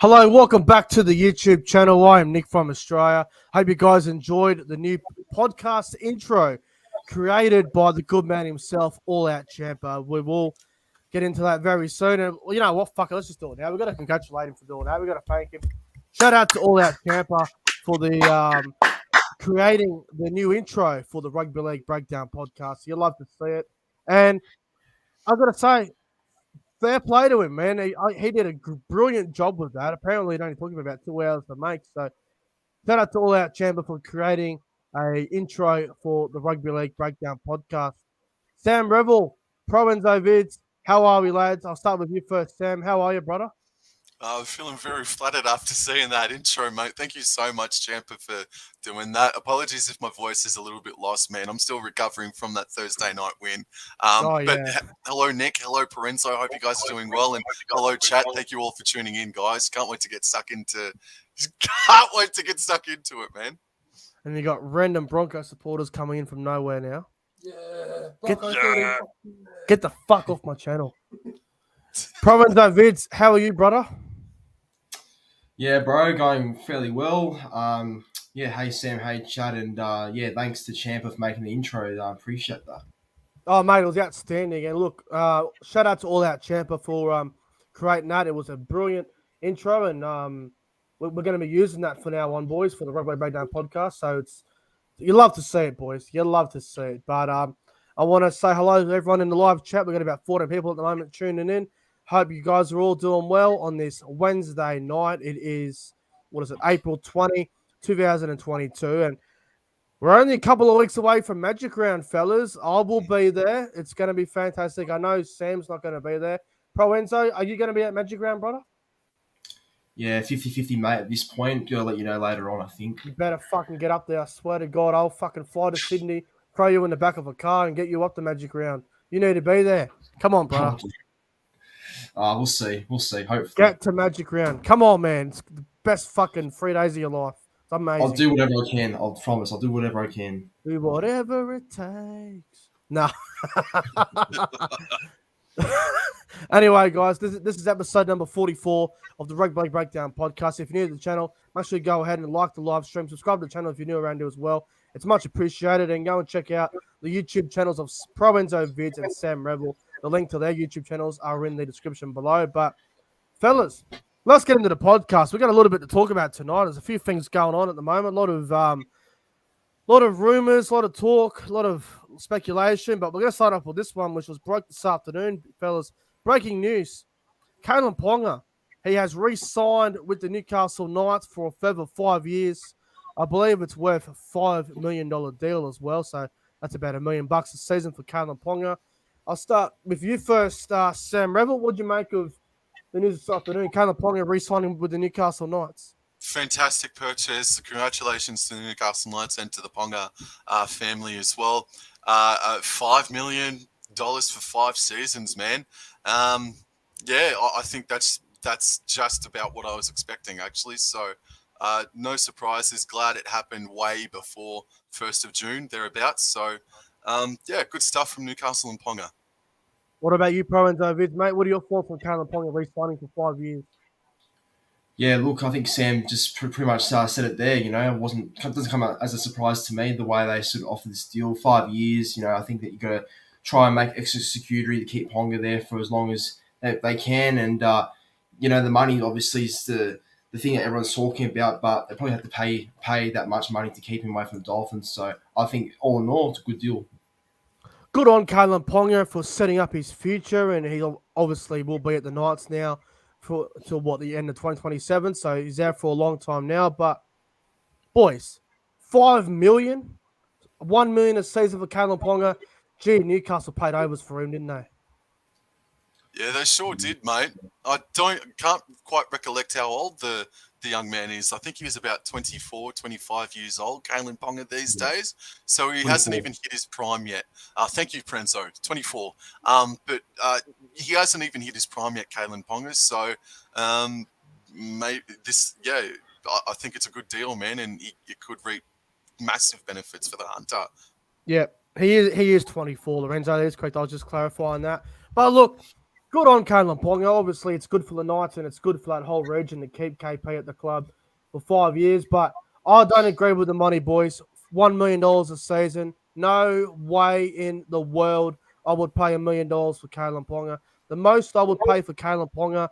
Hello, welcome back to the YouTube channel. I am Nick from Australia. Hope you guys enjoyed the new podcast intro created by the good man himself, All Out Champa. We will get into that very soon. And you know what? Fuck it, let's just do it now. We've got to congratulate him for doing that. We've got to thank him. Shout out to All Out Champa for the creating the new intro for the Rugby League Breakdown podcast. You'll love to see it. And I've got to say, fair play to him, man. He did a brilliant job with that. Apparently, it only took him about 2 hours to make. So, shout out to All Out Chamber for creating a intro for the Rugby League Breakdown podcast. Sam REVILL, ProEnzo Vidz, how are we, lads? I'll start with you first, Sam. How are you, brother? I'm feeling very flattered after seeing that intro, mate. Thank you so much, Champa, for doing that. Apologies if my voice is a little bit lost, man. I'm still recovering from that Thursday night win. Hello, Nick. Hello, ProEnzo. I hope you guys are doing well. And hello, chat. Thank you all for tuning in, guys. Can't wait to get stuck into it, man. And you got random Bronco supporters coming in from nowhere now. Yeah. Get the fuck off my channel. ProEnzo Vidz, how are you, brother? Yeah, bro, going fairly well. Hey Sam, hey Chad, and thanks to Champa for making the intro. I appreciate that. Oh, mate, it was outstanding. And look, shout out to All Out Champa for creating that. It was a brilliant intro, and we're going to be using that from now on, boys, for the Rugby Breakdown podcast. So you love to see it, boys. You love to see it. But I want to say hello to everyone in the live chat. We've got about 14 people at the moment tuning in. Hope you guys are all doing well on this Wednesday night. It is, April 20, 2022. And we're only a couple of weeks away from Magic Round, fellas. I will be there. It's going to be fantastic. I know Sam's not going to be there. ProEnzo, are you going to be at Magic Round, brother? Yeah, 50-50, mate, at this point. I'll let you know later on, I think. You better fucking get up there. I swear to God, I'll fucking fly to Sydney, throw you in the back of a car and get you up to Magic Round. You need to be there. Come on, bro. We'll see. Hopefully. Get to Magic Round. Come on, man. It's the best fucking 3 days of your life. It's amazing. I'll do whatever I can. I'll promise. I'll do whatever I can. Do whatever it takes. No. Anyway, guys, this is episode number 44 of the Rugby League Breakdown podcast. If you're new to the channel, make sure you go ahead and like the live stream. Subscribe to the channel if you're new around here as well. It's much appreciated. And go and check out the YouTube channels of ProEnzo Vidz and Sam REVILL. The link to their YouTube channels are in the description below. But, fellas, let's get into the podcast. We've got a little bit to talk about tonight. There's a few things going on at the moment. A lot of rumors, a lot of talk, a lot of speculation. But we're going to start off with this one, which was broke this afternoon, fellas. Breaking news. Kalyn Ponga, he has re-signed with the Newcastle Knights for a further 5 years. I believe it's worth a $5 million deal as well. So that's about $1 million a season for Kalyn Ponga. I'll start with you first, Sam REVILL. What do you make of the news this afternoon? Kalyn Ponga re-signing with the Newcastle Knights. Fantastic purchase. Congratulations to the Newcastle Knights and to the Ponga family as well. $5 million for 5 seasons, man. I think that's just about what I was expecting, actually. So no surprises. Glad it happened way before 1st of June, thereabouts. So, good stuff from Newcastle and Ponga. What about you, ProEnzo Vidz, mate? What are your thoughts on Kalyn Ponga re-signing for 5 years? Yeah, look, I think Sam just pretty much said it there. It doesn't come as a surprise to me the way they sort of offered this deal. 5 years. I think that you got to try and make extra security to keep Ponga there for as long as they can. And the money obviously is the thing that everyone's talking about, but they probably have to pay that much money to keep him away from the Dolphins. So I think all in all, it's a good deal. Good on Kalyn Ponga for setting up his future, and he obviously will be at the Knights now till the end of 2027. So he's there for a long time now. But boys, $5 million, $1 million a season for Kalyn Ponga. Gee, Newcastle paid overs for him, didn't they? Yeah, they sure did, mate. Can't quite recollect how old the young man is. I think he was about 24, 25 years old, Kalyn Ponga these days. So he 24. hasn't even hit his prime yet. Thank you, ProEnzo. 24. But he hasn't even hit his prime yet, Kalyn Ponga. So maybe I think it's a good deal, man, and it could reap massive benefits for the Hunter. Yeah, he is 24, Lorenzo. That is correct. I was just clarifying that. But look, good on Kalen Ponga. Obviously, it's good for the Knights and it's good for that whole region to keep KP at the club for 5 years. But I don't agree with the money, boys. $1 million a season. No way in the world I would pay $1 million for Kalen Ponga. The most I would pay for Kalen Ponga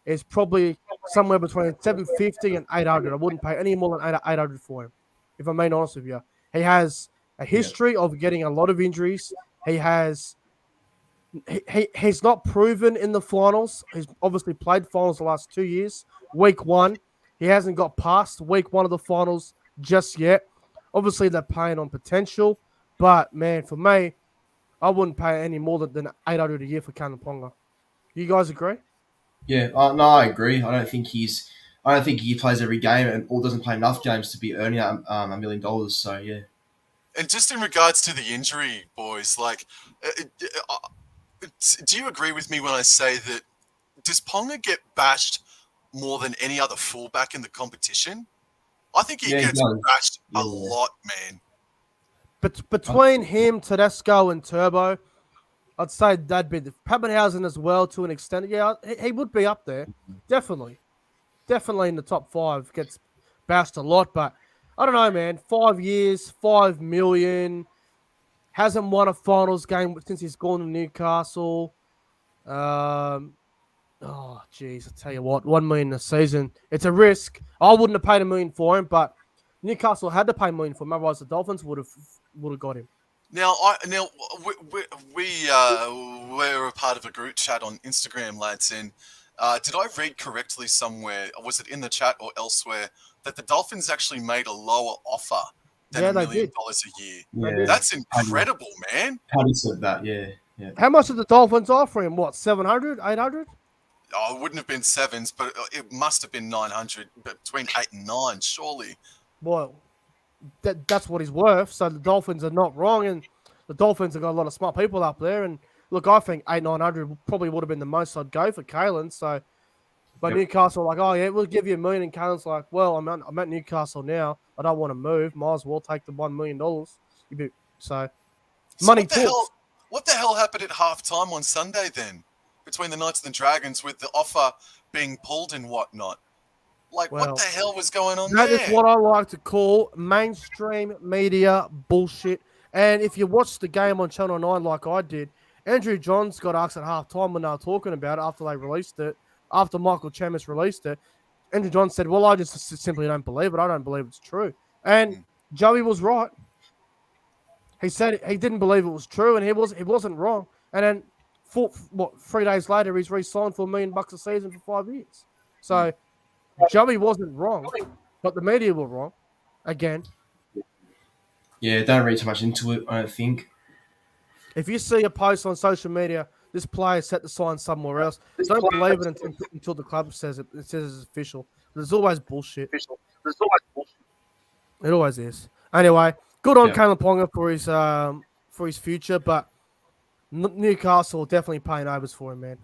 is probably somewhere between 750 and 800. I wouldn't pay any more than 800 for him, if I'm being honest with you. He has a history of getting a lot of injuries. He's not proven in the finals. He's obviously played finals the last 2 years. Week 1, he hasn't got past week 1 of the finals just yet. Obviously, they're paying on potential. But, man, for me, I wouldn't pay any more than 800 a year for Kalen Ponga. You guys agree? Yeah, no, I agree. I don't think he plays every game or doesn't play enough games to be earning $1 million. So yeah. And just in regards to the injury, boys, like, do you agree with me when I say that does Ponga get bashed more than any other fullback in the competition? I think he gets bashed a lot, man. But between him, Tedesco, and Turbo, I'd say that'd be the Pappenhausen as well to an extent. Yeah, he would be up there. Definitely in the top 5. Gets bashed a lot, but I don't know, man. 5 years, 5 million. Hasn't won a finals game since he's gone to Newcastle. Oh, jeez, I tell you what, 1 million a season. It's a risk. I wouldn't have paid $1 million for him, but Newcastle had to pay $1 million for him. Otherwise, the Dolphins would have got him. Now, we're a part of a group chat on Instagram, lads, and did I read correctly somewhere, or was it in the chat or elsewhere, that the Dolphins actually made a lower offer than $1 million a year? Yeah. That's incredible, man. Paddy said that, yeah. How much did the Dolphins offer him? What, 700, 800? Oh, it wouldn't have been 7s, but it must have been 900, between 8 and 9, surely. Well, that's what he's worth. So the Dolphins are not wrong, and the Dolphins have got a lot of smart people up there. And look, I think 800-900 probably would have been the most I'd go for Kalen. So, but Newcastle are like, oh yeah, we'll give you $1 million. And Kalen's like, well, I'm at Newcastle now. I don't want to move. Might as well take the $1 million. So money talks. What the hell happened at halftime on Sunday then, between the Knights and the Dragons, with the offer being pulled and whatnot? Like, what the hell was going on there? That is what I like to call mainstream media bullshit. And if you watch the game on Channel 9 like I did, Andrew Johns got asked at halftime when they were talking about it after they released it, after Michael Chammas released it. Andrew Johns said, well, I just simply don't believe it. I don't believe it's true. And Joey was right. He said he didn't believe it was true, and he wasn't wrong. And then 3 days later, he's re-signed for $1 million a season for 5 years. So Joey wasn't wrong, but the media were wrong again. Yeah, don't read too much into it, I don't think. If you see a post on social media, this player set to sign somewhere else, don't believe it until the club says it. It says it's official. There's always bullshit. It always is. Anyway, good on Kalen Ponga for his future, but Newcastle definitely paying overs for him, man.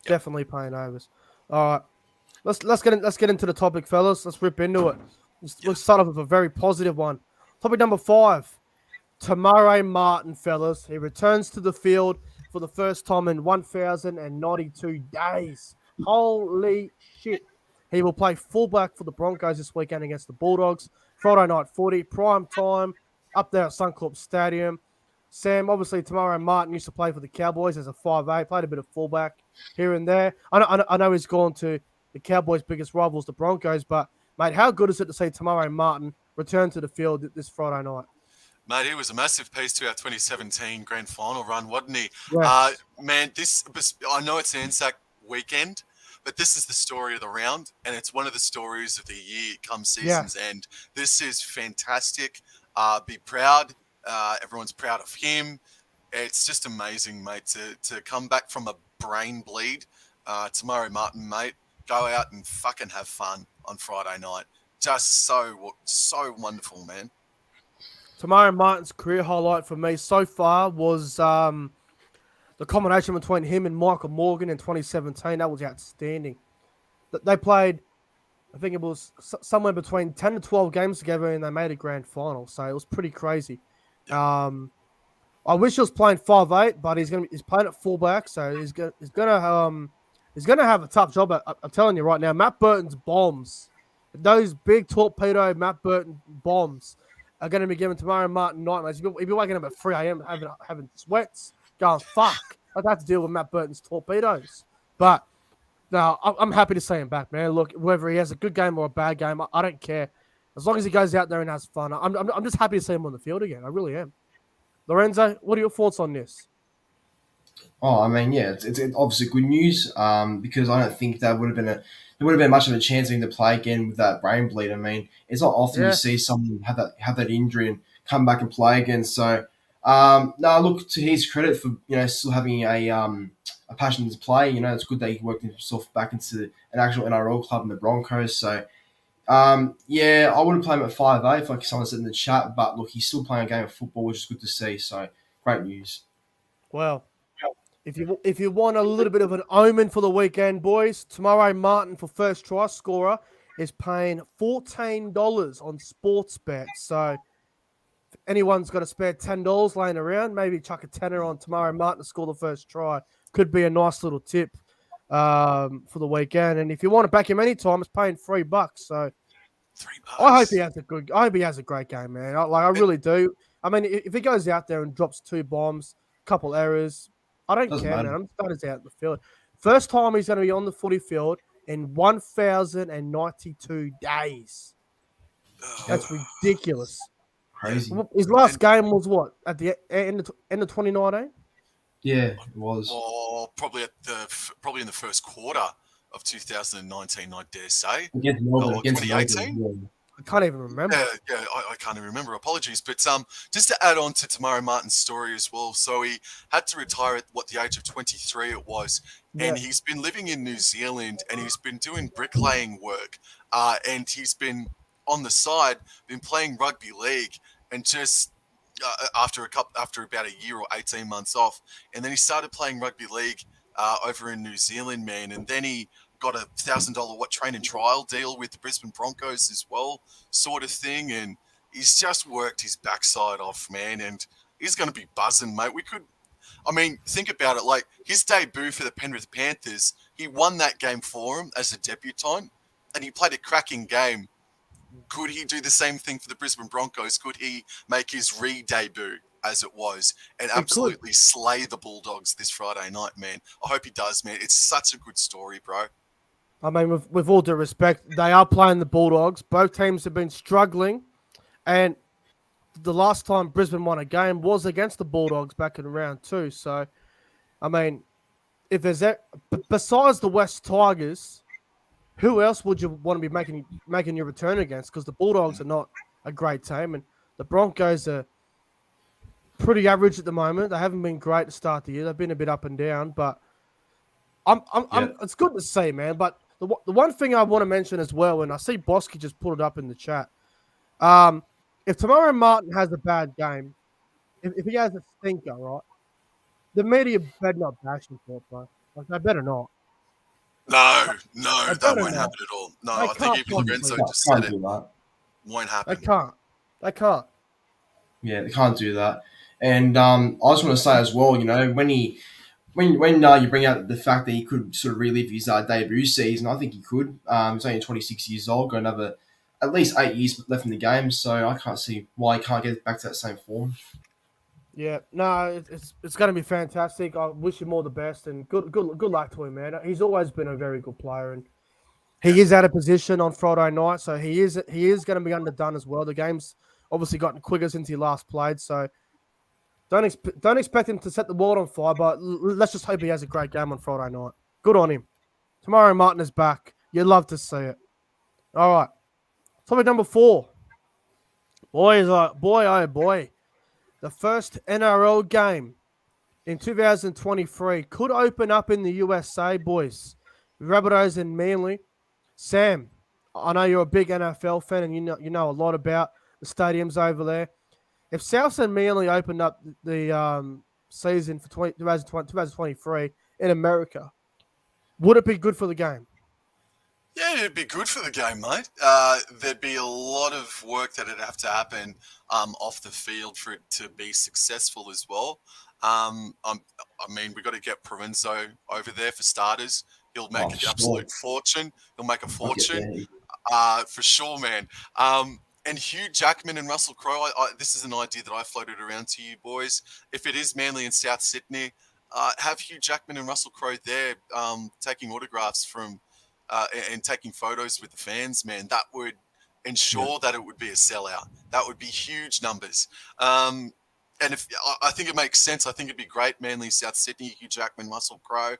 Definitely paying overs. All right, let's get into the topic, fellas. Let's rip into it. Let's start off with a very positive one. Topic number 5. Tamare Martin, fellas. He returns to the field for the first time in 1,092 days. Holy shit. He will play fullback for the Broncos this weekend against the Bulldogs. Friday night footy, prime time, up there at Suncorp Stadium. Sam, obviously, Tamare Martin used to play for the Cowboys as a 5'8", played a bit of fullback here and there. I know he's gone to the Cowboys' biggest rivals, the Broncos, but, mate, how good is it to see Tamare Martin return to the field this Friday night? Mate, he was a massive piece to our 2017 grand final run, wasn't he? Yeah. Man, I know it's Anzac weekend, but this is the story of the round, and it's one of the stories of the year come season's end. This is fantastic. Be proud. Everyone's proud of him. It's just amazing, mate, to come back from a brain bleed. Tamare Martin, mate, go out and fucking have fun on Friday night. Just so wonderful, man. Tamare Martin's career highlight for me so far was the combination between him and Michael Morgan in 2017. That was outstanding. They played, I think it was somewhere between 10 to 12 games together, and they made a grand final. So it was pretty crazy. I I wish he was playing 5'8", but he's playing at fullback, so he's gonna have a tough job. I'm telling you right now, Matt Burton's bombs, those big torpedo Matt Burton bombs, are going to be given tomorrow Martin night. He'll be waking up at 3 a.m. having sweats, going fuck. I'd have to deal with Matt Burton's torpedoes, but no, I'm happy to see him back, man. Look, whether he has a good game or a bad game, I don't care. As long as he goes out there and has fun, I'm just happy to see him on the field again. I really am. Lorenzo, what are your thoughts on this? Oh, I mean, yeah, it's obviously good news. Because I don't think there would have been much of a chance of him to play again with that brain bleed. I mean, it's not often you see someone have that injury and come back and play again. So, no, look, to his credit for still having a passion to play. It's good that he worked himself back into an actual NRL club in the Broncos. So, yeah, I wouldn't play him at 5'8", like someone said in the chat. But look, he's still playing a game of football, which is good to see. So, great news. Well, if you want a little bit of an omen for the weekend, boys, tomorrow Martin for first try scorer is paying $14 on Sportsbet. So if anyone's got a spare $10 laying around, maybe chuck a tenner on tomorrow Martin to score the first try. Could be a nice little tip for the weekend. And if you want to back him anytime, it's paying $3. So $3. I hope he has a great game, man. I really do. I mean, if he goes out there and drops 2 bombs, couple errors, I don't Doesn't care, matter. man. I'm glad he's out in the field. First time he's going to be on the footy field in 1,092 days. That's ridiculous. Crazy. His last game was what? At the end of 2019? Yeah, it was. Or probably in the first quarter of 2019, I dare say. Against Melbourne. Or Against 2018? Melbourne, I can't even remember. Yeah, I can't even remember. Apologies. But just to add on to Tamara Martin's story as well. So he had to retire at the age of 23 it was. Yeah. And he's been living in New Zealand and he's been doing bricklaying work. And he's been on the side, been playing rugby league and just after about a year or 18 months off. And then he started playing rugby league over in New Zealand, man. And then he got a $1,000 train and trial deal with the Brisbane Broncos as well, sort of thing. And he's just worked his backside off, man. And he's going to be buzzing, mate. Think about it. Like his debut for the Penrith Panthers, he won that game for him as a debutant, and he played a cracking game. Could he do the same thing for the Brisbane Broncos? Could he make his re-debut, as it was, and absolutely slay the Bulldogs this Friday night, man? I hope he does, man. It's such a good story, bro. I mean, with all due respect, they are playing the Bulldogs. Both teams have been struggling, and the last time Brisbane won a game was against the Bulldogs back in round 2. So, I mean, if there's besides the West Tigers, who else would you want to be making your return against? Because the Bulldogs are not a great team, and the Broncos are pretty average at the moment. They haven't been great to start the year. They've been a bit up and down, but it's good to see, man. But the one thing I want to mention as well, and I see Bosky just put it up in the chat. If Tamara Martin has a bad game, if he has a stinker, right, the media better not bash him for it, bro. Like, they better not. No, that won't happen at all. No, I think even Lorenzo just said it. Won't happen. They can't. Yeah, they can't do that. And I just want to say as well, when you bring out the fact that he could sort of relive his debut season, I think he could. He's only 26 years old, got another at least 8 years left in the game, so I can't see why he can't get back to that same form. Yeah, no, it's going to be fantastic. I wish him all the best and good luck to him, man. He's always been a very good player, and he is out of position on Friday night, so he is going to be underdone as well. The game's obviously gotten quicker since he last played, so don't expect him to set the world on fire, but let's just hope he has a great game on Friday night. Good on him. Tomorrow Martin is back. You'd love to see it. All right. Topic number 4. Boy, oh boy. The first NRL game in 2023 could open up in the USA, boys. Rabbitohs and Manly. Sam, I know you're a big NFL fan and you know a lot about the stadiums over there. If Souths and Manly opened up the season for 2023 in America, would it be good for the game? Yeah, it'd be good for the game, mate. There'd be a lot of work that'd have to happen off the field for it to be successful as well. I mean, we've got to get ProEnzo over there for starters. He'll Oh, make for an sure. absolute fortune. He'll make a I'll get fortune, there. for sure, man. And Hugh Jackman and Russell Crowe, this is an idea that I floated around to you boys. If it is Manly and South Sydney, have Hugh Jackman and Russell Crowe there taking autographs from and taking photos with the fans, man. That would ensure that it would be a sellout. That would be huge numbers. And if I think it makes sense, I think it'd be great. Manly, South Sydney, Hugh Jackman, Russell Crowe.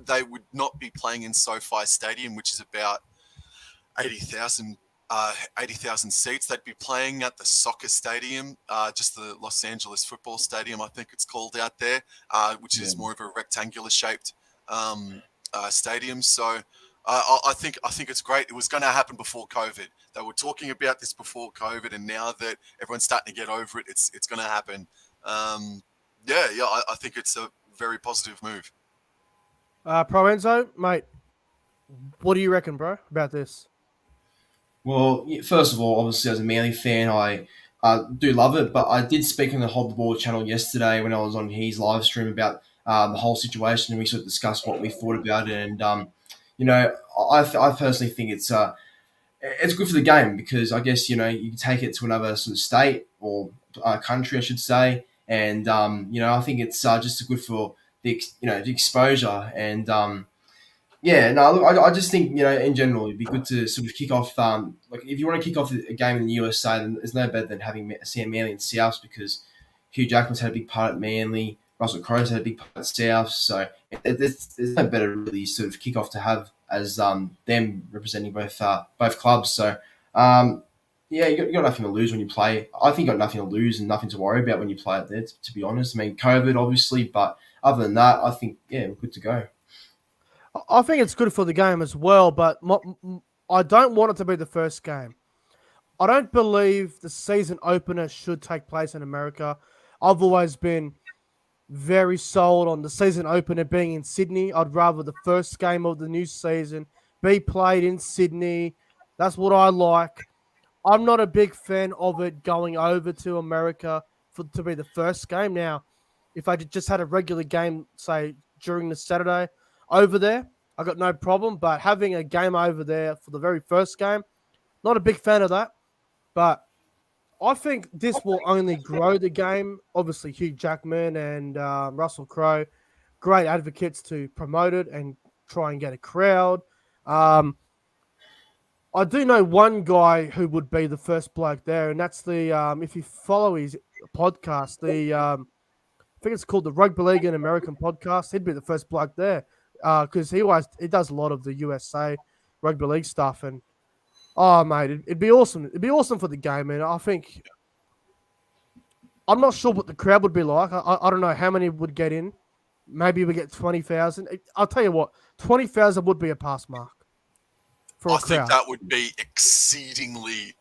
They would not be playing in SoFi Stadium, which is about 80,000 80,000 seats. They'd be playing at the soccer stadium, just the Los Angeles football stadium, I think it's called out there, which is more of a rectangular shaped stadium. So I think it's great. It was going to happen before COVID. They were talking about this before COVID, and now that everyone's starting to get over it, it's going to happen. I think it's a very positive move. ProEnzo, mate, what do you reckon, bro, about this? Well, first of all, obviously as a Manly fan, I do love it. But I did speak on the Hold the Ball channel yesterday when I was on his live stream about the whole situation, and we sort of discussed what we thought about it. And I personally think it's good for the game because I guess you can take it to another sort of state or country, I should say, and I think it's just good for the exposure and. Yeah, no, look, I just think, in general, it'd be good to sort of kick off, like, if you want to kick off a game in the USA, then there's no better than having Sam Manly and Souths because Hugh Jackman's had a big part at Manly, Russell Crowe's had a big part at Souths, so there's no better really sort of kick off to have as them representing both clubs. So, yeah, you got nothing to lose when you play. I think you got nothing to lose and nothing to worry about when you play it there, to be honest. I mean, COVID, obviously, but other than that, I think, yeah, we're good to go. I think it's good for the game as well, but I don't want it to be the first game. I don't believe the season opener should take place in America. I've always been very sold on the season opener being in Sydney. I'd rather the first game of the new season be played in Sydney. That's what I like. I'm not a big fan of it going over to America to be the first game. Now, if I just had a regular game, say during the Saturday over there, I got no problem. But having a game over there for the very first game, not a big fan of that. But I think this will only grow the game. Obviously, Hugh Jackman and Russell Crowe, great advocates to promote it and try and get a crowd. I do know one guy who would be the first bloke there, and that's the if you follow his podcast, I think it's called the Rugby League and American podcast. He'd be the first bloke there because he does a lot of the USA rugby league stuff, and oh mate, it'd be awesome. It'd be awesome for the game, and I think I'm not sure what the crowd would be like. I don't know how many would get in. Maybe we get 20,000. I'll tell you what, 20,000 would be a pass mark for a I think crowd. that would be exceedingly.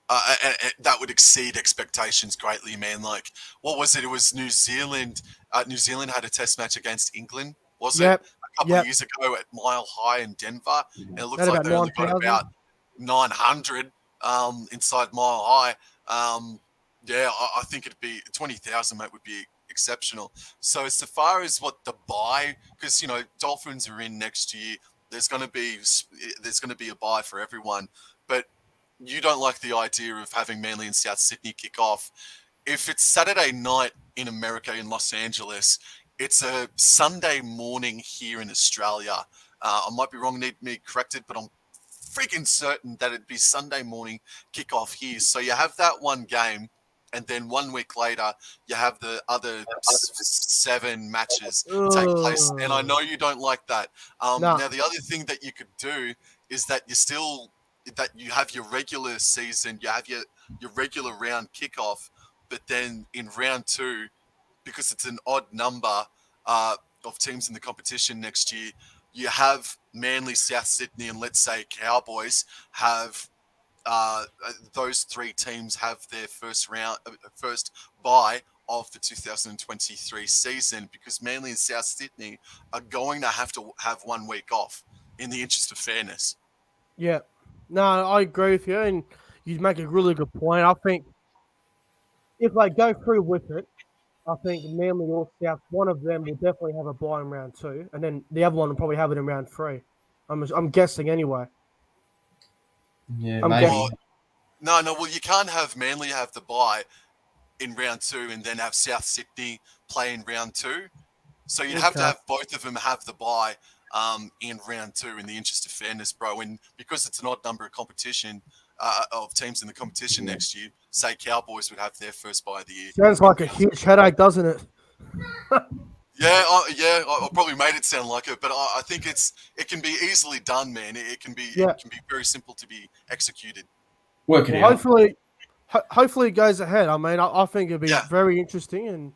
That would exceed expectations greatly, man. Like, what was it? It was New Zealand. New Zealand had a test match against England, was it? A couple of years ago at Mile High in Denver. And it looks like they only got about 900 inside Mile High. I think it'd be 20,000, mate, would be exceptional. So as far as what the buy, because Dolphins are in next year, there's going to be a buy for everyone, but you don't like the idea of having Manly and South Sydney kick off. If it's Saturday night in America in Los Angeles, it's a Sunday morning here in Australia. I might be wrong, need me corrected, but I'm freaking certain that it'd be Sunday morning kickoff here. So you have that one game, and then 1 week later, you have the other 7 matches take place. And I know you don't like that. Now, the other thing that you could do is that you have your regular season, you have your regular round kickoff, but then in round 2, because it's an odd number of teams in the competition next year, you have Manly, South Sydney, and let's say Cowboys have those 3 teams have their first bye of the 2023 season, because Manly and South Sydney are going to have 1 week off in the interest of fairness. Yeah. No, I agree with you, and you make a really good point. I think if they go through with it, I think Manly or South, one of them will definitely have a bye in round 2, and then the other one will probably have it in round 3. I'm guessing anyway. Yeah, I'm Well, maybe. guessing. no. Well, you can't have Manly have the bye in round 2 and then have South Sydney play in round 2. So you'd have to Okay. have both of them have the bye in round 2 in the interest of fairness, bro. And because it's an odd number of competition of teams in the competition Yeah. next year, say Cowboys would have their first bye of the year Sounds in like a round 2. huge headache, doesn't it? I probably made it sound like it, but I think it can be easily done, man. It can Yeah. be very simple to be executed. Work it Well, out. hopefully it goes ahead. I mean, I think it'd be Yeah, very interesting, and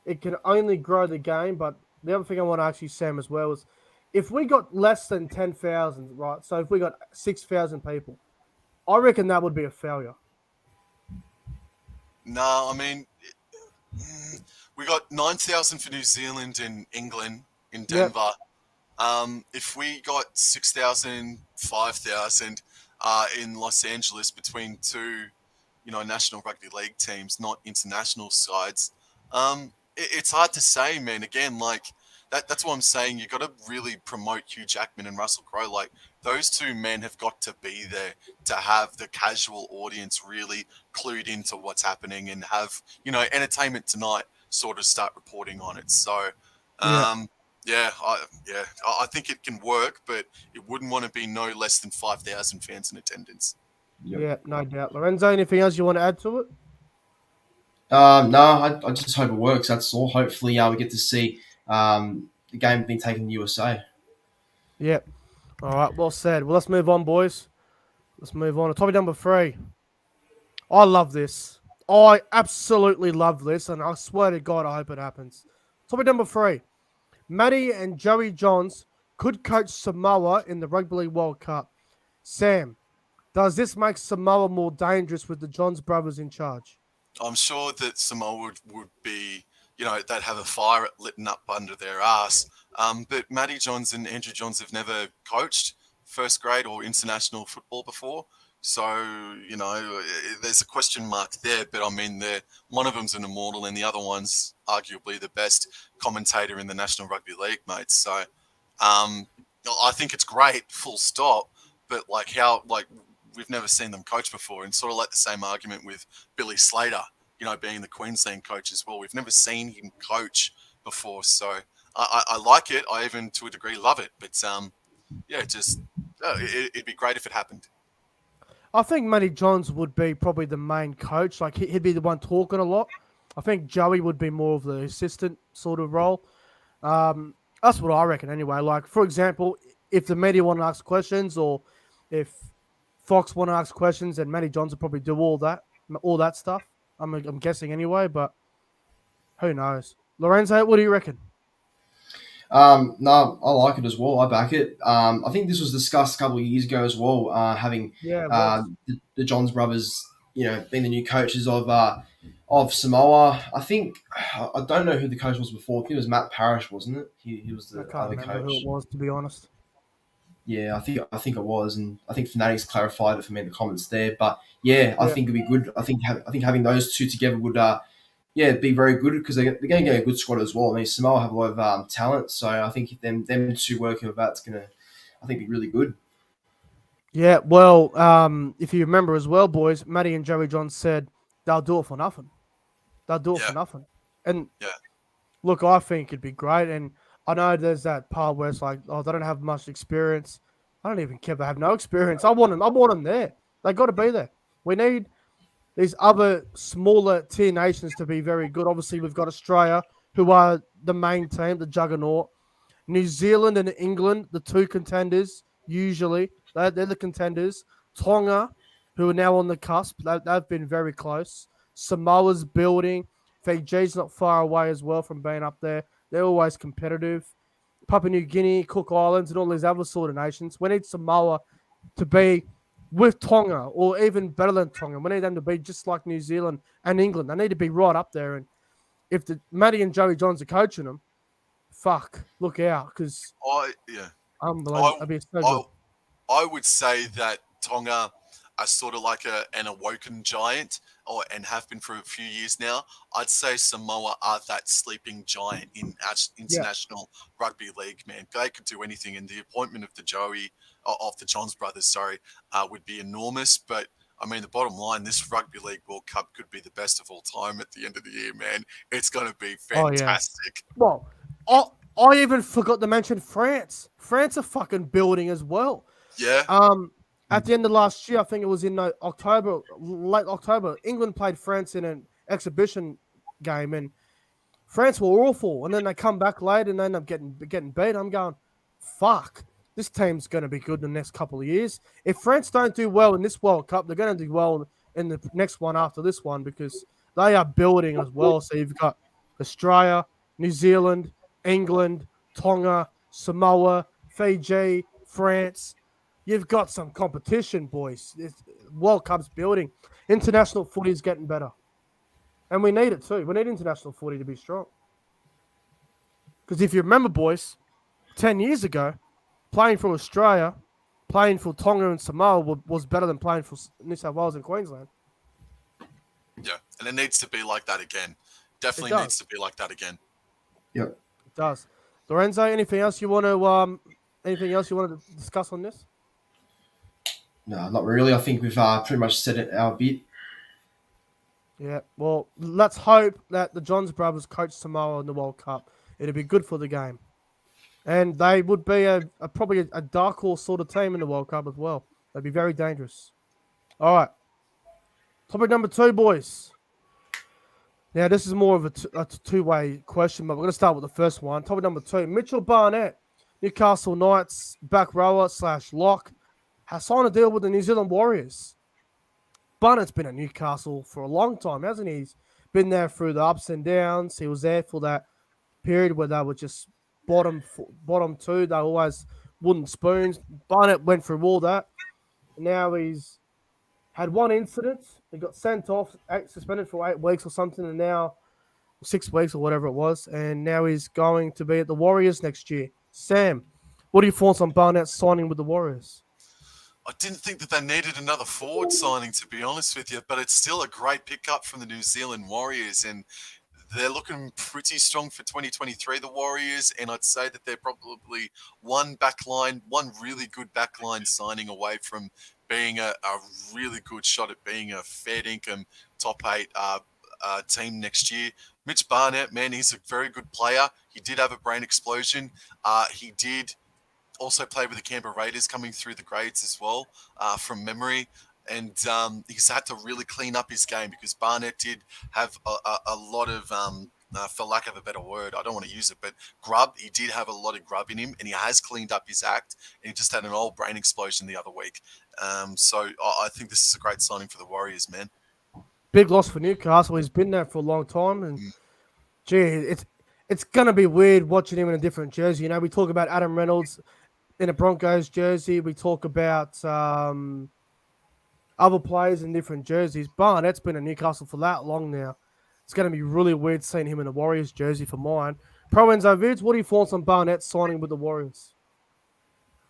it can only grow the game. But the other thing I want to ask you, Sam, as well is if we got less than 10,000, right? So if we got 6,000 people, I reckon that would be a failure. no, I mean we got 9,000 for New Zealand and England in Yep. Denver. If we got 6,000, 5,000 in Los Angeles between two, National Rugby League teams, not international sides, it's hard to say, man. Again, like that's what I'm saying. You got to really promote Hugh Jackman and Russell Crowe. Like those two men have got to be there to have the casual audience really clued into what's happening and have Entertainment Tonight sort of start reporting on it. So. Yeah. I think it can work, but it wouldn't want to be no less than 5,000 fans in attendance. Yep. Yeah. No doubt. Lorenzo, anything else you want to add to it? No, I just hope it works. That's all. Hopefully, we get to see the game being taken in the USA. Yeah. All right. Well said. Well, let's move on, boys. Let's move on to topic number 3. I love this. I absolutely love this, and I swear to God, I hope it happens. Topic number 3. Matty and Joey Johns could coach Samoa in the Rugby League World Cup. Sam, does this make Samoa more dangerous with the Johns brothers in charge? I'm sure that Samoa would be, they'd have a fire lit up under their ass. But Matty Johns and Andrew Johns have never coached first grade or international football before. So, there's a question mark there. But I mean, one of them's an immortal and the other one's arguably the best commentator in the National Rugby League, mate. So I think it's great, full stop. But we've never seen them coach before, and sort of like the same argument with Billy Slater, being the Queensland coach as well. We've never seen him coach before, so I like it. I even, to a degree, love it. But it'd be great if it happened. I think Matty Johns would be probably the main coach. Like he'd be the one talking a lot. I think Joey would be more of the assistant sort of role. That's what I reckon anyway. Like, for example, if the media want to ask questions or if Fox want to ask questions, and Matty Johns will probably do all that stuff. I'm guessing anyway, but who knows? Lorenzo, what do you reckon? No, I like it as well. I back it. I think this was discussed a couple of years ago as well. Having Yeah, it was. the Johns brothers, being the new coaches of Samoa. I think I don't know who the coach was before. I think it was Matt Parrish, wasn't it? He was I the can't other remember who coach. it was, to be honest. Yeah, I think it was, and I think Fanatics clarified it for me in the comments there. But yeah, I Yeah. think it'd be good. I think having those two together would be very good because they're going to get a good squad as well. I mean, Samoa have a lot of talent, so I think if them two working with that's going to, I think, be really good. Yeah, well, if you remember as well, boys, Matty and Joey Johns said they'll do it for nothing. They'll do it for Yeah, nothing. And yeah. look, I think it'd be great. And I know there's that part where it's like, oh, they don't have much experience. I don't even care if they have no experience. I want them. I want them there. They got to be there. We need these other smaller tier nations to be very good. Obviously, we've got Australia, who are the main team, the juggernaut. New Zealand and England, the two contenders, usually. They're the contenders. Tonga, who are now on the cusp, they've been very close. Samoa's building. Fiji's not far away as well from being up there. They're always competitive. Papua New Guinea, Cook Islands, and all these other sort of nations. We need Samoa to be with Tonga, or even better than Tonga. We need them to be just like New Zealand and England. They need to be right up there. And if Matty and Joey Johns are coaching them, fuck, look out, because I yeah. unbelievable. I, That'd be so I good. I would say that Tonga are sort of like an awoken giant, and have been for a few years now. I'd say Samoa are that sleeping giant in international rugby league. Man, they could do anything, and the appointment of the Johns brothers, would be enormous. But I mean, the bottom line, this Rugby League World Cup could be the best of all time at the end of the year, man. It's going to be Oh yeah. fantastic. Well, I even forgot to mention France. France are fucking building as well. Yeah. At the end of last year, I think it was in late October, England played France in an exhibition game, and France were awful. And then they come back late and they end up getting beat. I'm going, fuck, this team's going to be good in the next couple of years. If France don't do well in this World Cup, they're going to do well in the next one after this one because they are building as well. So you've got Australia, New Zealand, England, Tonga, Samoa, Fiji, France. You've got some competition, boys. World Cup's building. International footy is getting better. And we need it too. We need international footy to be strong. Because if you remember, boys, 10 years ago, playing for Australia, playing for Tonga and Samoa was better than playing for New South Wales and Queensland. Yeah, and it needs to be like that again. Definitely needs to be like that again. Yep. It does. Lorenzo, anything else you want to discuss on this? No, not really. I think we've pretty much said it our bit. Yeah, well, let's hope that the Johns brothers coach Samoa in the World Cup. It'd be good for the game. And they would be probably a dark horse sort of team in the World Cup as well. They'd be very dangerous. All right. Topic number 2, boys. Now, this is more of a two-way question, but we're going to start with the first one. Topic number 2, Mitchell Barnett, Newcastle Knights back rower / lock, has signed a deal with the New Zealand Warriors. Barnett's been at Newcastle for a long time, hasn't he? He's been there through the ups and downs. He was there for that period where they were just bottom 2. They always wooden spoons. Barnett went through all that. Now he's had one incident. He got sent off, suspended for 8 weeks or something, and now 6 weeks or whatever it was. And now he's going to be at the Warriors next year. Sam, what are your thoughts on Barnett signing with the Warriors? I didn't think that they needed another forward signing, to be honest with you, but it's still a great pickup from the New Zealand Warriors, and they're looking pretty strong for 2023, the Warriors, and I'd say that they're probably one really good backline signing away from being a really good shot at being a fair income top 8 team next year. Mitch Barnett, man, he's a very good player. He did have a brain explosion. He did also play with the Canberra Raiders coming through the grades as well, from memory. And he's had to really clean up his game because Barnett did have a lot of, for lack of a better word, I don't want to use it, but grub. He did have a lot of grub in him, and he has cleaned up his act. And he just had an old brain explosion the other week. So I think this is a great signing for the Warriors, man. Big loss for Newcastle. He's been there for a long time, and gee, it's gonna be weird watching him in a different jersey. You know, we talk about Adam Reynolds in a Broncos jersey. We talk about other players in different jerseys. Barnett's been in Newcastle for that long now. It's going to be really weird seeing him in a Warriors jersey for mine. ProEnzo, Vidz, what are your thoughts on Barnett signing with the Warriors?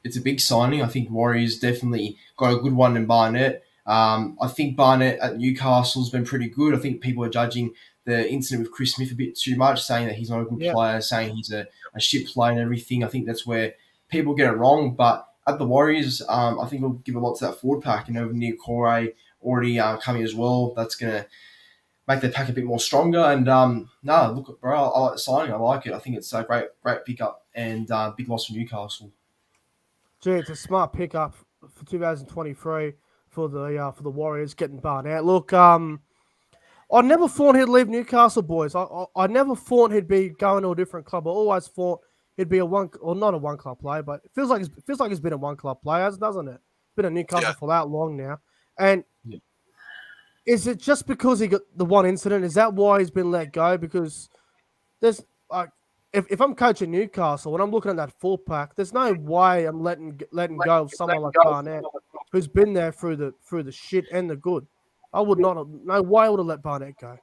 It's a big signing. I think Warriors definitely got a good one in Barnett. I think Barnett at Newcastle's been pretty good. I think people are judging the incident with Chris Smith a bit too much, saying that he's not a good player, saying he's a shit player and everything. I think that's where people get it wrong. But at the Warriors, I think we'll give a lot to that forward pack. You know, with Nia Corey already coming as well, that's going to make the pack a bit more stronger. And look, bro, I like the signing. I like it. I think it's a great pickup and big loss for Newcastle. Gee, it's a smart pickup for 2023 for the Warriors getting Barnett. Look, I never thought he'd leave Newcastle, boys. I never thought he'd be going to a different club. I always thought he'd be not a one club player, but it feels like he's been a one club player, doesn't it? Been at Newcastle for that long now. And is it just because he got the one incident? Is that why he's been let go? Because there's if I'm coaching Newcastle and I'm looking at that full pack, there's no way I'm letting go of someone like Barnett, who's been there through the shit and the good. I would not have, no way I would have let Barnett go.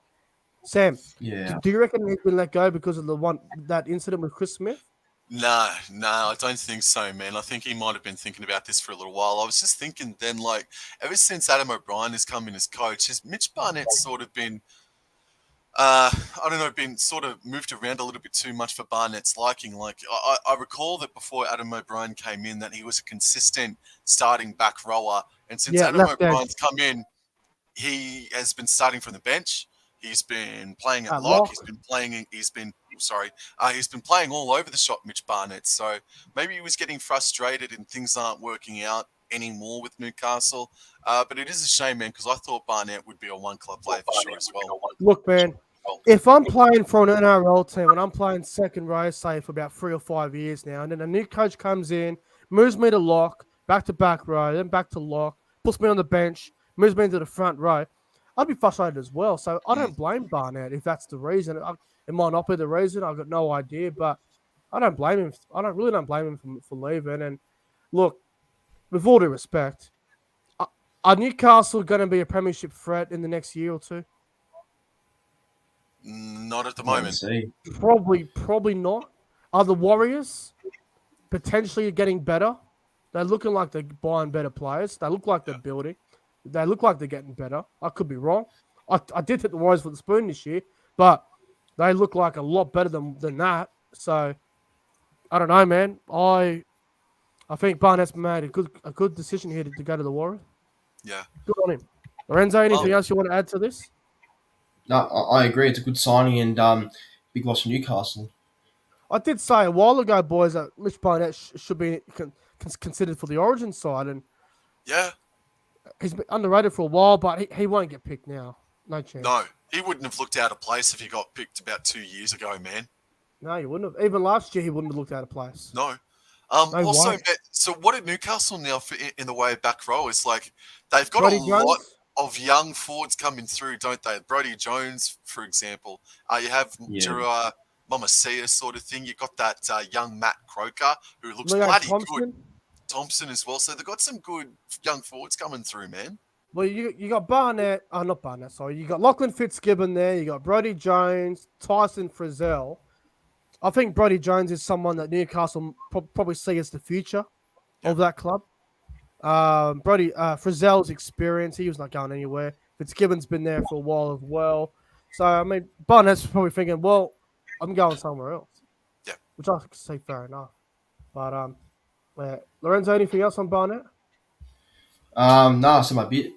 Sam, do you reckon he's been let go because of that incident with Chris Smith? No, I don't think so, man. I think he might have been thinking about this for a little while. I was just thinking then, like, ever since Adam O'Brien has come in as coach, has Mitch Barnett sort of been, I don't know, been sort of moved around a little bit too much for Barnett's liking? Like, I recall that before Adam O'Brien came in, that he was a consistent starting back rower. And since Yeah, Adam left edge O'Brien's come in, he has been starting from the bench. He's been playing at at lock. lock. He's been playing all over the shop, Mitch Barnett. So maybe he was getting frustrated and things aren't working out anymore with Newcastle. But it is a shame, man, because I thought Barnett would be a one club player for sure as well. Look, man, if I'm playing for an NRL team and I'm playing second row, say for about 3 or 5 years now, and then a new coach comes in, moves me to lock, back to back row, then back to lock, puts me on the bench, moves me into the front row, I'd be frustrated as well. So I don't blame Barnett if that's the reason. It might not be the reason. I've got no idea, but I don't blame him. I don't blame him for leaving. And look, with all due respect, are Newcastle going to be a premiership threat in the next year or two? Not at the Wait and moment. see. Probably not. Are the Warriors potentially getting better? They're looking like they're buying better players. They look like they're building. They look like they're getting better. I could be wrong. I did hit the Warriors with the spoon this year, but they look like a lot better than that. So I don't know, man. I think Barnett's made a good decision here to go to the Warriors. Yeah. Good on him. Lorenzo, anything else you want to add to this? No, I agree. It's a good signing and big loss for Newcastle. I did say a while ago, boys, that Mitch Barnett should be considered for the Origin side, and Yeah. he's been underrated for a while, but he won't get picked now. No chance. No, he wouldn't have looked out of place if he got picked about 2 years ago, man. No, he wouldn't have. Even last year, he wouldn't have looked out of place. No. No Also, way. so what at Newcastle now in the way of back row is like they've got Brodie a lot Jones? of young forwards coming through, don't they? Brodie Jones, for example. You have Yeah. Jura Momasia sort of thing. You've got that young Matt Croker who looks Leo bloody Thompson? good. Thompson as well. So they've got some good young forwards coming through, man. Well, you got Barnett. Oh, not Barnett. Sorry, you got Lachlan Fitzgibbon there. You got Brodie Jones, Tyson Frizzell. I think Brodie Jones is someone that Newcastle probably see as the future of that club. Frizzell's experience, he was not going anywhere. Fitzgibbon's been there for a while as well. So, I mean, Barnett's probably thinking, well, I'm going somewhere else. Yeah. Which I could say fair enough. But, Lorenzo, anything else on Barnett? No, so my bit.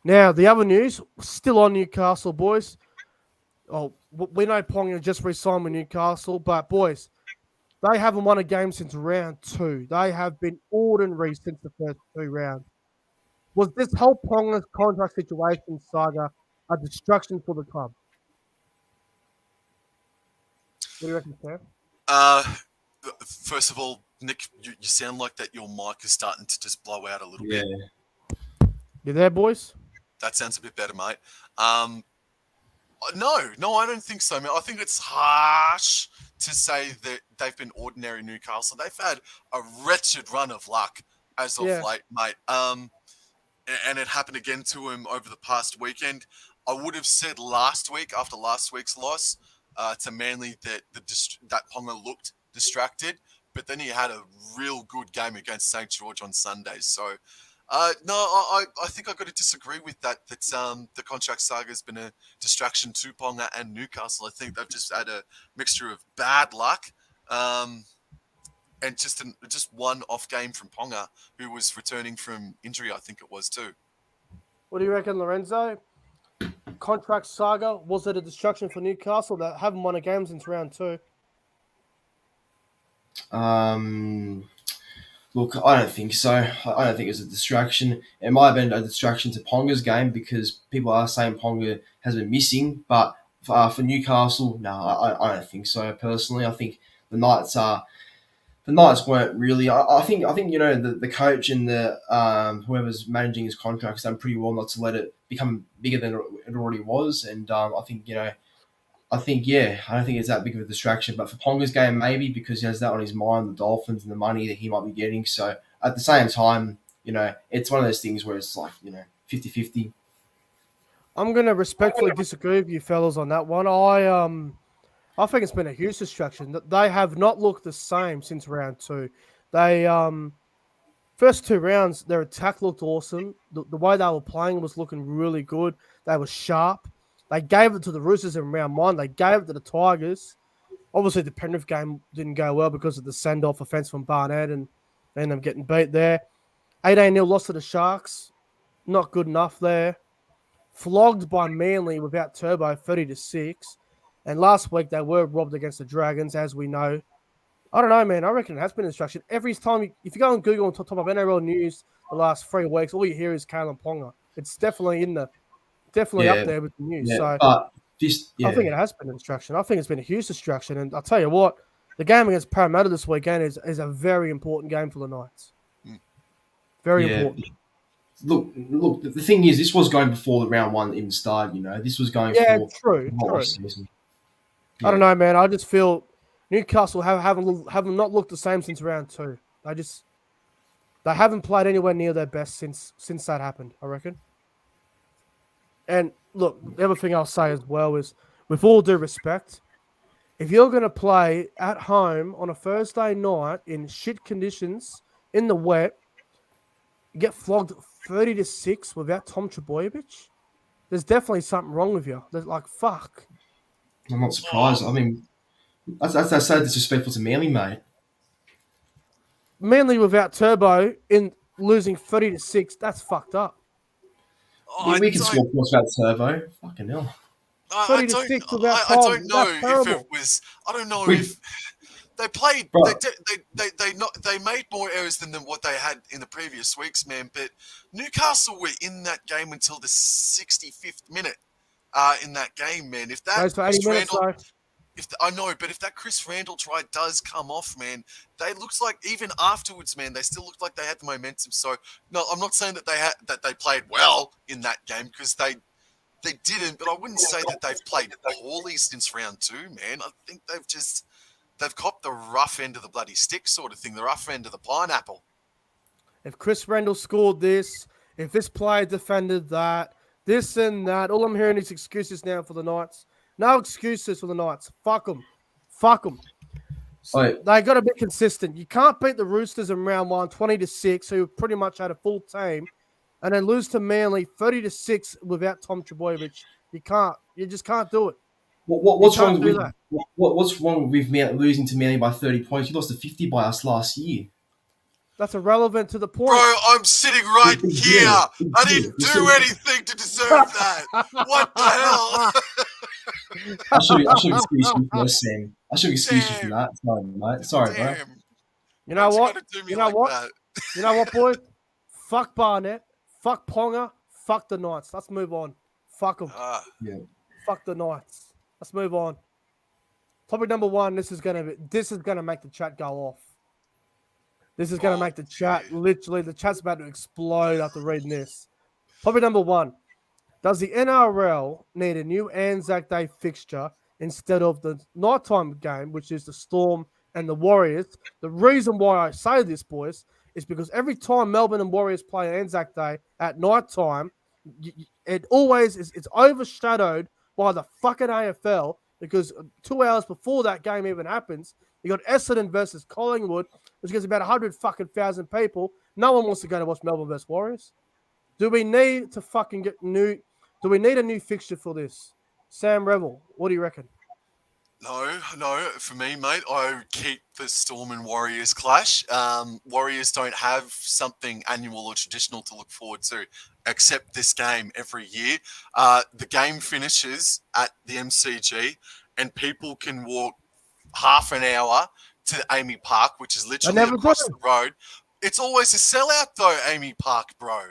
Now, the other news, still on Newcastle, boys. Oh, we know Ponga just re-signed with Newcastle, but, boys, they haven't won a game since round 2. They have been ordinary since the first 2 rounds. Was this whole Ponga's contract situation saga a distraction for the club? What do you reckon, Sam? First of all, Nick, you sound like that your mic is starting to just blow out a little Yeah. bit. You there, boys? That sounds a bit better, mate. No, I don't think so, man. I think it's harsh to say that they've been ordinary Newcastle. They've had a wretched run of luck as of late, mate. And it happened again to him over the past weekend. I would have said last week, after last week's loss to Manly, that that Ponga looked distracted, but then he had a real good game against St. George on Sunday. So, no, I think I've got to disagree with that. That the contract saga has been a distraction to Ponga and Newcastle. I think they've just had a mixture of bad luck, and just one off game from Ponga, who was returning from injury. I think it was too. What do you reckon, Lorenzo? Contract saga, was it a distraction for Newcastle that haven't won a game since round 2? Look, I don't think so. I don't think it was a distraction. It might have been a distraction to Ponga's game because people are saying Ponga has been missing. But for Newcastle, no, I don't think so. Personally, I think the Knights weren't really. I think the coach and the whoever's managing his contracts done pretty well not to let it become bigger than it already was. And I think I don't think it's that big of a distraction. But for Ponga's game, maybe because he has that on his mind, the Dolphins and the money that he might be getting. So at the same time, it's one of those things where it's like, 50-50. I'm going to respectfully disagree with you fellas on that one. I think it's been a huge distraction. They have not looked the same since round 2. They first 2 rounds, their attack looked awesome. The way they were playing was looking really good. They were sharp. They gave it to the Roosters in round 1. They gave it to the Tigers. Obviously, the Penrith game didn't go well because of the send-off offence from Barnett and they ended up getting beat there. 18-0 loss to the Sharks. Not good enough there. Flogged by Manly without Turbo, 30-6. And last week, they were robbed against the Dragons, as we know. I don't know, man. I reckon it has been a distraction. Every time, if you go on Google and top of NRL news the last 3 weeks, all you hear is Kalen Ponga. It's definitely up there with the news. Yeah, So but I I think it has been a distraction. I think it's been a huge distraction. And I'll tell you what, the game against Parramatta this weekend is a very important game for the Knights. Very important. Look. The thing is, this was going before the round 1 even started. This was going for true. the whole season. I don't know, man. I just feel Newcastle haven't not looked the same since round 2. They haven't played anywhere near their best since that happened, I reckon. And look, the other thing I'll say as well is, with all due respect, if you're going to play at home on a Thursday night in shit conditions in the wet, get flogged 30-6 without Tom Trbojevic, there's definitely something wrong with you. There's fuck. I'm not surprised. I mean, that's so disrespectful to Manly, mate. Manly without Turbo in losing 30-6, that's fucked up. We can score points without Turbo. Fucking hell. I don't know if it was. I don't know if they played. They made more errors than what they had in the previous weeks, man. But Newcastle were in that game until the 65th minute. In that game, man. If that Chris Randall, if that Chris Randall try does come off, man, they looks like even afterwards, man, they still looked like they had the momentum. So no, I'm not saying that they played well in that game because they didn't, but I wouldn't say that they've played poorly since round 2, man. I think they've copped the rough end of the bloody stick sort of thing, the rough end of the pineapple. If Chris Randall scored this, if this player defended that, this and that, all I'm hearing is excuses now for the Knights. No excuses for the Knights. Fuck them. They got to be consistent. You can't beat the Roosters in round 1, 20-6, who pretty much had a full team, and then lose to Manly 30-6 without Tom Trbojevic. You just can't do it. What's wrong with losing to Manly by 30 points? You lost to 50 by us last year. That's irrelevant to the point. Bro, I'm sitting right here. I didn't do anything to deserve that. What the hell? I should excuse you for Sam. I should excuse you for that. Sorry, mate. Sorry, bro. You know what? You know what, boys? Fuck Barnett. Fuck Ponga. Fuck the Knights. Let's move on. Fuck them. Fuck the Knights. Let's move on. Topic number 1. This is gonna make the chat go off. This is going to make the chat, literally, the chat's about to explode after reading this. Topic number 1. Does the NRL need a new Anzac Day fixture instead of the nighttime game, which is the Storm and the Warriors? The reason why I say this, boys, is because every time Melbourne and Warriors play Anzac Day at nighttime, it's overshadowed by the fucking AFL, because 2 hours before that game even happens, you got Essendon versus Collingwood, which gets about 100,000 people. No one wants to go to watch Melbourne versus Warriors. Do we need to fucking get new? Do we need a new fixture for this? Sam Revill, what do you reckon? No. For me, mate, I would keep the Storm and Warriors clash. Warriors don't have something annual or traditional to look forward to, except this game every year. The game finishes at the MCG, and people can walk half an hour to Amy Park, which is literally across the road. It's always a sellout, though, Amy Park, bro.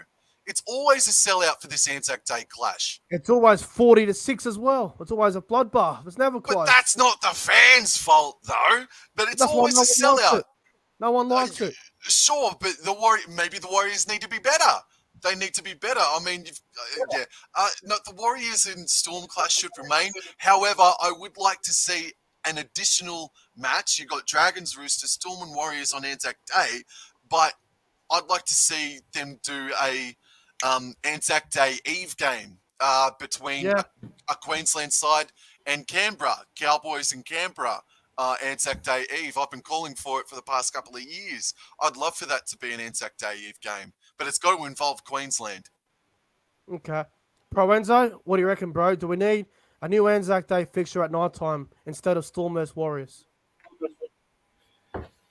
It's always a sellout for this Anzac Day clash. It's always 40-6 as well. It's always a bloodbath. It's never close. But that's not the fans' fault, though. But it's always a sellout. No one likes it. Sure, but maybe the Warriors need to be better. They need to be better. I mean, no, the Warriors and Storm clash should remain. However, I would like to see an additional match. You got Dragons, Roosters, Storm and Warriors on Anzac Day, but I'd like to see them do a Anzac Day Eve game between a Queensland side And Canberra, Cowboys in Canberra, Anzac Day Eve. I've been calling for it for the past couple of years. I'd love for that to be an Anzac Day Eve game, but it's got to involve Queensland. Okay. ProEnzo, what do you reckon, bro? Do we need a new Anzac Day fixture at night time instead of Storm vs Warriors?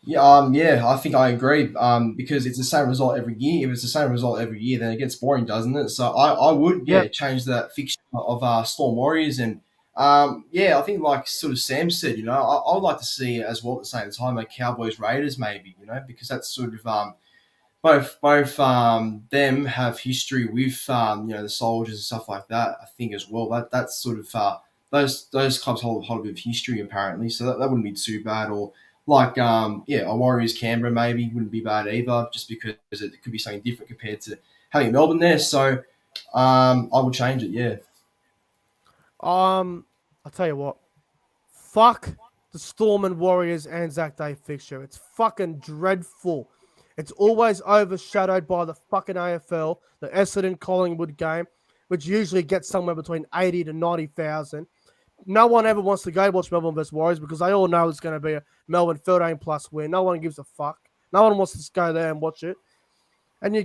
Yeah, I think I agree. Because it's the same result every year. If it's the same result every year, then it gets boring, doesn't it? So I would change that fixture of Storm Warriors and I think like sort of Sam said, I would like to see as well at the same time a Cowboys Raiders maybe, because that's sort of both them have history with the soldiers and stuff like that. I think as well that's sort of those clubs hold a bit of history apparently, so that wouldn't be too bad. Or like a Warriors Canberra maybe wouldn't be bad either, just because it could be something different compared to having Melbourne there. So I would change it. Yeah. I'll tell you what. Fuck the Storm and Warriors Anzac Day fixture. It's fucking dreadful. It's always overshadowed by the fucking AFL, the Essendon Collingwood game, which usually gets somewhere between 80 to 90,000. No one ever wants to go watch Melbourne vs Warriors because they all know it's going to be a Melbourne 13+ win. No one gives a fuck. No one wants to go there and watch it. And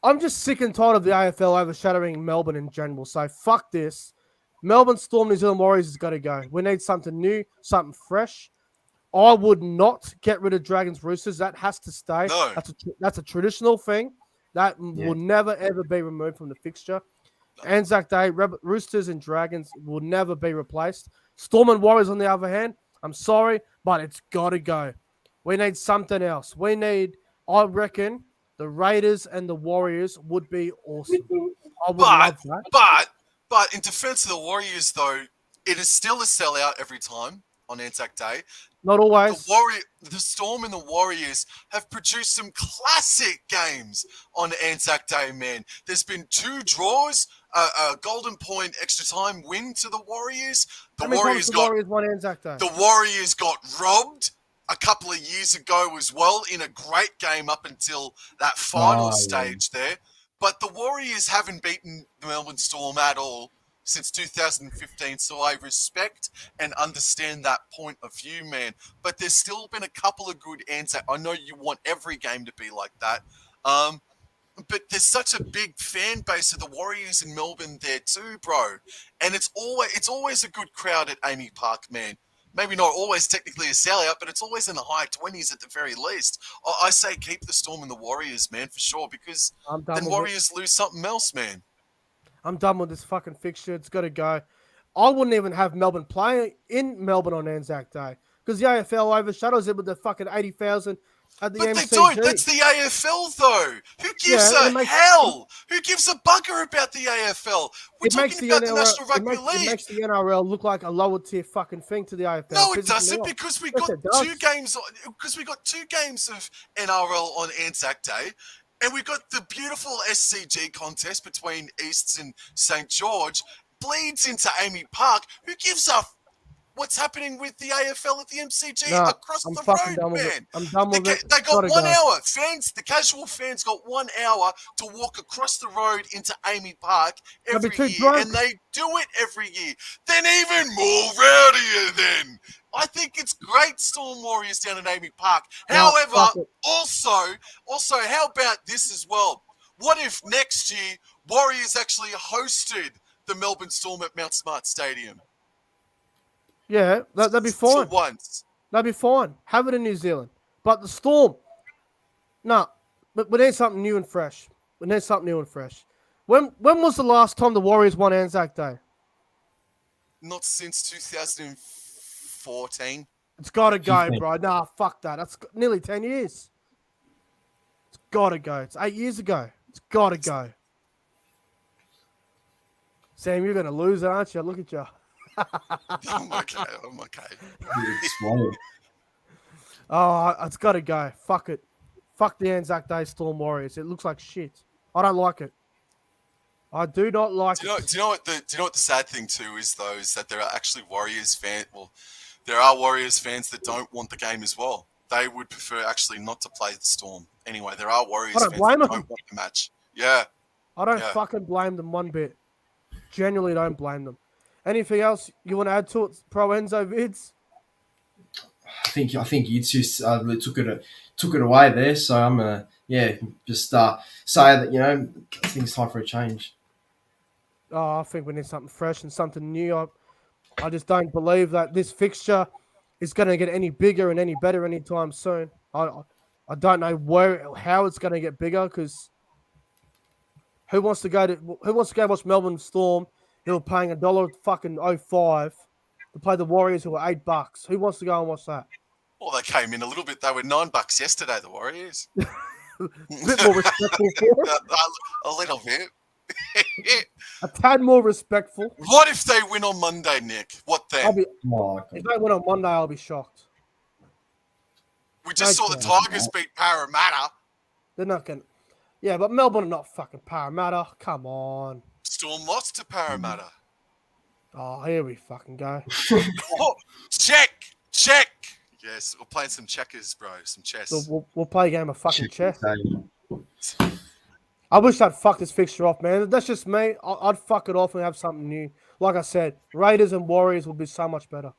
I'm just sick and tired of the AFL overshadowing Melbourne in general. So fuck this. Melbourne Storm New Zealand Warriors has got to go. We need something new, something fresh. I would not get rid of Dragons Roosters. That has to stay. No. That's a traditional thing. That will never, ever be removed from the fixture. Anzac Day, Roosters and Dragons will never be replaced. Storm and Warriors, on the other hand, I'm sorry, but it's got to go. We need something else. I reckon, the Raiders and the Warriors would be awesome. I would love that. But in defense of the Warriors, though, it is still a sellout every time on Anzac Day. Not always. The Storm and the Warriors have produced some classic games on Anzac Day, man. There's been 2 draws, a Golden Point extra time win to the Warriors. How many times the Warriors won Anzac Day? The Warriors got robbed a couple of years ago as well in a great game up until that final stage there. But the Warriors haven't beaten the Melbourne Storm at all since 2015, so I respect and understand that point of view, man. But there's still been a couple of good Anzac. I know you want every game to be like that, but there's such a big fan base of the Warriors in Melbourne there too, bro. And it's always a good crowd at Amy Park, man. Maybe not always technically a sellout, but it's always in the high 20s at the very least. I say keep the Storm and the Warriors, man, for sure, because then Warriors lose something else, man. I'm done with this fucking fixture. It's got to go. I wouldn't even have Melbourne play in Melbourne on Anzac Day because the AFL overshadows it with the fucking 80,000 at the MCG. But they don't. That's the AFL, though. Who gives a hell? Who gives a bugger about the AFL? We're talking about the National Rugby League. It makes the NRL look like a lower tier fucking thing to the AFL. No, it doesn't, because we got 2 games. Because we got 2 games of NRL on Anzac Day. And we got the beautiful SCG contest between Easts and St. George bleeds into Amy Park. Who gives a what's happening with the AFL at the MCG across the road, man? I'm done with it. They got 1 hour. The casual fans got 1 hour to walk across the road into Amy Park every year. And they do it every year. Then even more rowdier then. I think it's great Storm Warriors down at Amy Park. However, also, how about this as well? What if next year Warriors actually hosted the Melbourne Storm at Mount Smart Stadium? Yeah, that'd be fine. For once. That'd be fine. Have it in New Zealand. But the Storm, but we need something new and fresh. When was the last time the Warriors won Anzac Day? Not since 2014. It's got to go, bro. Nah, fuck that. That's nearly 10 years. It's got to go. It's 8 years ago. It's got to go. Sam, you're going to lose it, aren't you? Look at you. I'm okay. It's got to go. Fuck it. Fuck the Anzac Day Storm Warriors. It looks like shit. I don't like it. I do not like it. Do you know what the sad thing too is, though, is that there are actually Warriors fans. Well, there are Warriors fans that don't want the game as well. They would prefer actually not to play the Storm. Anyway, there are Warriors fans that don't want the match. Yeah. I don't fucking blame them one bit. Genuinely don't blame them. Anything else you want to add to it, ProEnzo Vidz? I think you two really took it away there. So I'm gonna just say that I think it's time for a change. Oh, I think we need something fresh and something new. I just don't believe that this fixture is going to get any bigger and any better anytime soon. I don't know how it's going to get bigger because who wants to go watch Melbourne Storm who are paying $1.05 to play the Warriors who are $8? Who wants to go and watch that? Well, they came in a little bit. They were $9 yesterday, the Warriors. A bit more respectful for them. A little bit. A tad more respectful. What if they win on Monday, Nick? What then? If they win on Monday, I'll be shocked. We just saw the Tigers beat Parramatta. They're not going to. Yeah, but Melbourne are not fucking Parramatta. Come on. Storm lost to Parramatta. Oh, here we fucking go. Oh, check. Yes, we're playing some checkers, bro. Some chess. So we'll play a game of fucking chess. I wish I'd fuck this fixture off, man. That's just me. I'd fuck it off and have something new. Like I said, Raiders and Warriors would be so much better.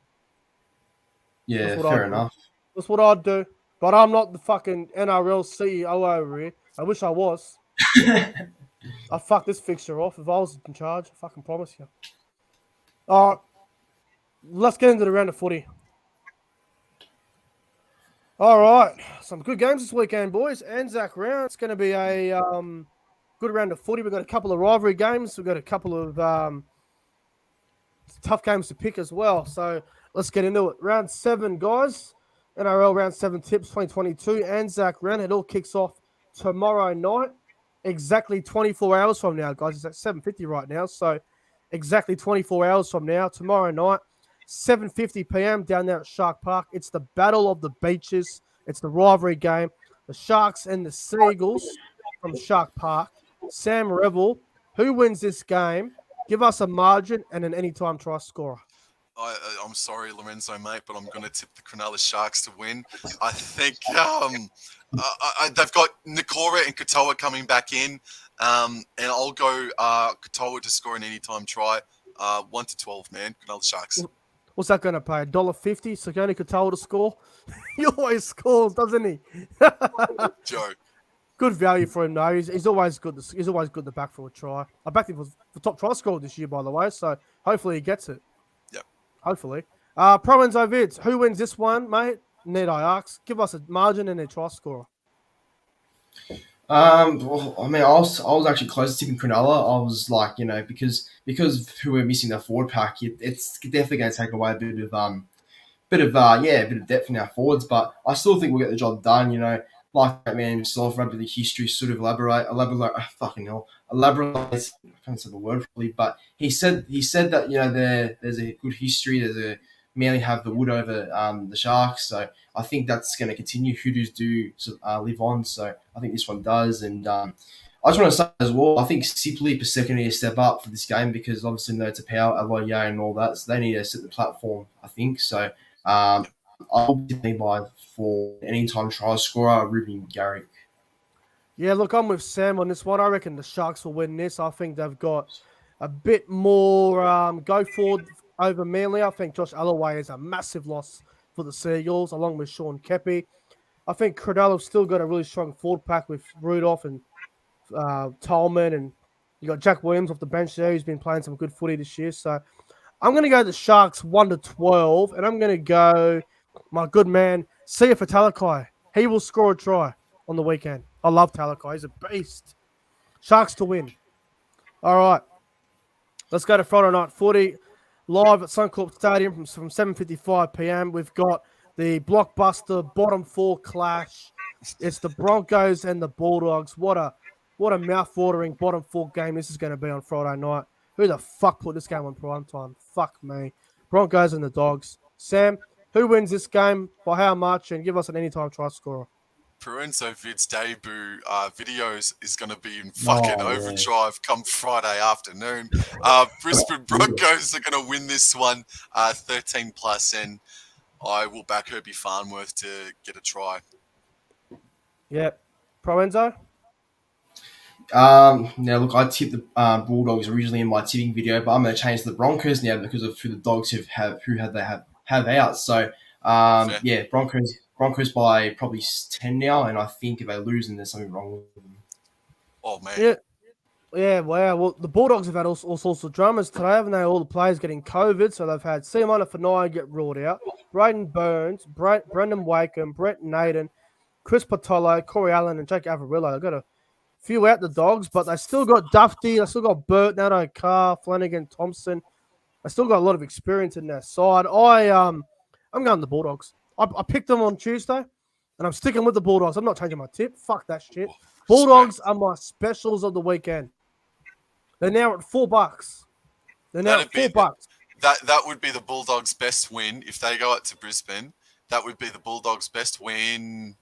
Yeah, fair enough. That's what I'd do. But I'm not the fucking NRL CEO over here. I wish I was. I'd fuck this fixture off if I was in charge. I fucking promise you. All right. Let's get into the round of footy. All right. Some good games this weekend, boys. Anzac round. It's going to be a good round of footy. We've got a couple of rivalry games. We've got a couple of tough games to pick as well. So let's get into it. Round 7, guys. NRL Round 7 Tips 2022. Anzac round. It all kicks off tomorrow night. Exactly 24 hours from now, guys. It's at 7:50 right now. So exactly 24 hours from now, tomorrow night, 7:50 p.m. down there at Shark Park. It's the Battle of the Beaches. It's the rivalry game. The Sharks and the Seagulls from Shark Park. Sam REVILL, who wins this game? Give us a margin and an anytime try scorer. I'm sorry, Lorenzo, mate, but I'm going to tip the Cronulla Sharks to win. I think they've got Nikora and Katoa coming back in, and I'll go Katoa to score an anytime try. 1-12, man. Cronulla Sharks. What's that going to pay? $1.50? So only Katoa to score? He always scores, doesn't he? Joke. Good value for him, though. He's always good. He's always good to back for a try. I backed him for the top try scorer this year, by the way. So hopefully he gets it. Yep. Hopefully. ProEnzo Vidz, who wins this one, mate? Need I ask? Give us a margin and a try scorer. Well, I mean, I was actually close to tipping Cronulla. I was like, because who we're missing the forward pack, it's definitely going to take away a bit of depth in our forwards. But I still think we'll get the job done. Like that man himself, Rugby the history sort of elaborate. I can't say the word properly, but he said that there's a good history. Manly have the wood over the Sharks, so I think that's going to continue. Hoodoos do live on, so I think this one does. And I just want to say as well, I think Sipley per second need to step up for this game because obviously it's a power, Aloye and all that, so they need to set the platform, I think. So I'll be by for anytime try scorer, Ruben Garrick. Yeah, look, I'm with Sam on this one. I reckon the Sharks will win this. I think they've got a bit more go forward over Manly. I think Josh Alloway is a massive loss for the Seagulls, along with Sean Keppie. I think Cronulla's still got a really strong forward pack with Rudolph and Tolman, and you got Jack Williams off the bench there who's been playing some good footy this year. So I'm going to go the Sharks 1-12, and I'm going to go my good man, Sia for Talakai. He will score a try on the weekend. I love Talakai. He's a beast. Sharks to win. All right. Let's go to Friday night footy. Live at Suncorp Stadium from 7:55 p.m. We've got the blockbuster bottom 4 clash. It's the Broncos and the Bulldogs. What a mouth-watering bottom 4 game this is going to be on Friday night. Who the fuck put this game on prime time? Fuck me. Broncos and the Dogs. Sam, who wins this game, by how much, and give us an anytime try scorer. ProEnzo Vid's debut videos is going to be in fucking overdrive come Friday afternoon. Brisbane Broncos are going to win this one 13+, and I will back Herbie Farnworth to get a try. Yep. ProEnzo? Now look, I tipped the Bulldogs originally in my tipping video, but I'm going to change to the Broncos now because of who the Dogs have out. So Fair. yeah, Broncos by probably 10 now, and I think if they lose, then there's something wrong with them. Oh man. Yeah. Yeah, wow. Well, the Bulldogs have had all sorts of dramas today, haven't they? All the players getting COVID, so they've had Simon Fanai get ruled out, Braden Burns, Brendan Wakeham, Brett Naden, Chris Patolo, Corey Allen, and Jake Averillo. They've got a few out the Dogs, but they still got Dufty, they still got Burt, Nato Carr, Flanagan, Thompson. They still got a lot of experience in their side. I'm going the Bulldogs. I picked them on Tuesday, and I'm sticking with the Bulldogs. I'm not changing my tip. Fuck that shit. Bulldogs are my specials of the weekend. They're now at $4. They're now at $4. That would be the Bulldogs' best win if they go out to Brisbane. That would be the Bulldogs' best win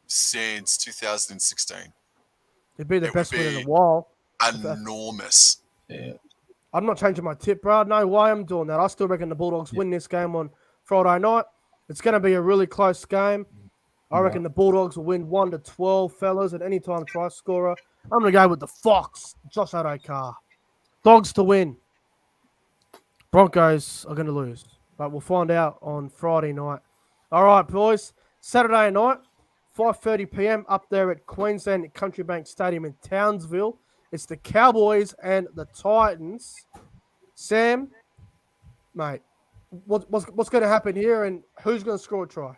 since 2016. It'd be the best win in a while. Enormous. Yeah. I'm not changing my tip, bro. No way I'm doing that. I still reckon the Bulldogs win this game on Friday night. It's going to be a really close game. I reckon the Bulldogs will win 1-12, fellas, at any time try scorer. I'm going to go with the Fox, Josh Adokar. Dogs to win. Broncos are going to lose, but we'll find out on Friday night. All right, boys. Saturday night, 5:30 p.m. up there at Queensland Country Bank Stadium in Townsville. It's the Cowboys and the Titans. Sam, mate, what's going to happen here, and who's going to score a try?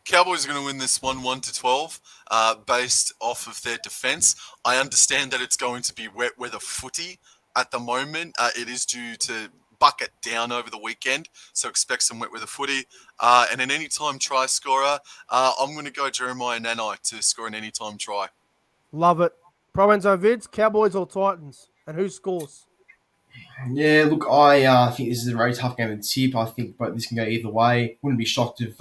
Cowboys are going to win this one 1-12 based off of their defense. I understand that it's going to be wet weather footy at the moment. It is due to bucket down over the weekend, so expect some wet weather footy. And an anytime try scorer, I'm going to go Jeremiah Nanai to score an anytime try. Love it. ProEnzo Vidz, Cowboys or Titans? And who scores? Yeah, look, I think this is a very tough game to tip. I think but this can go either way. Wouldn't be shocked if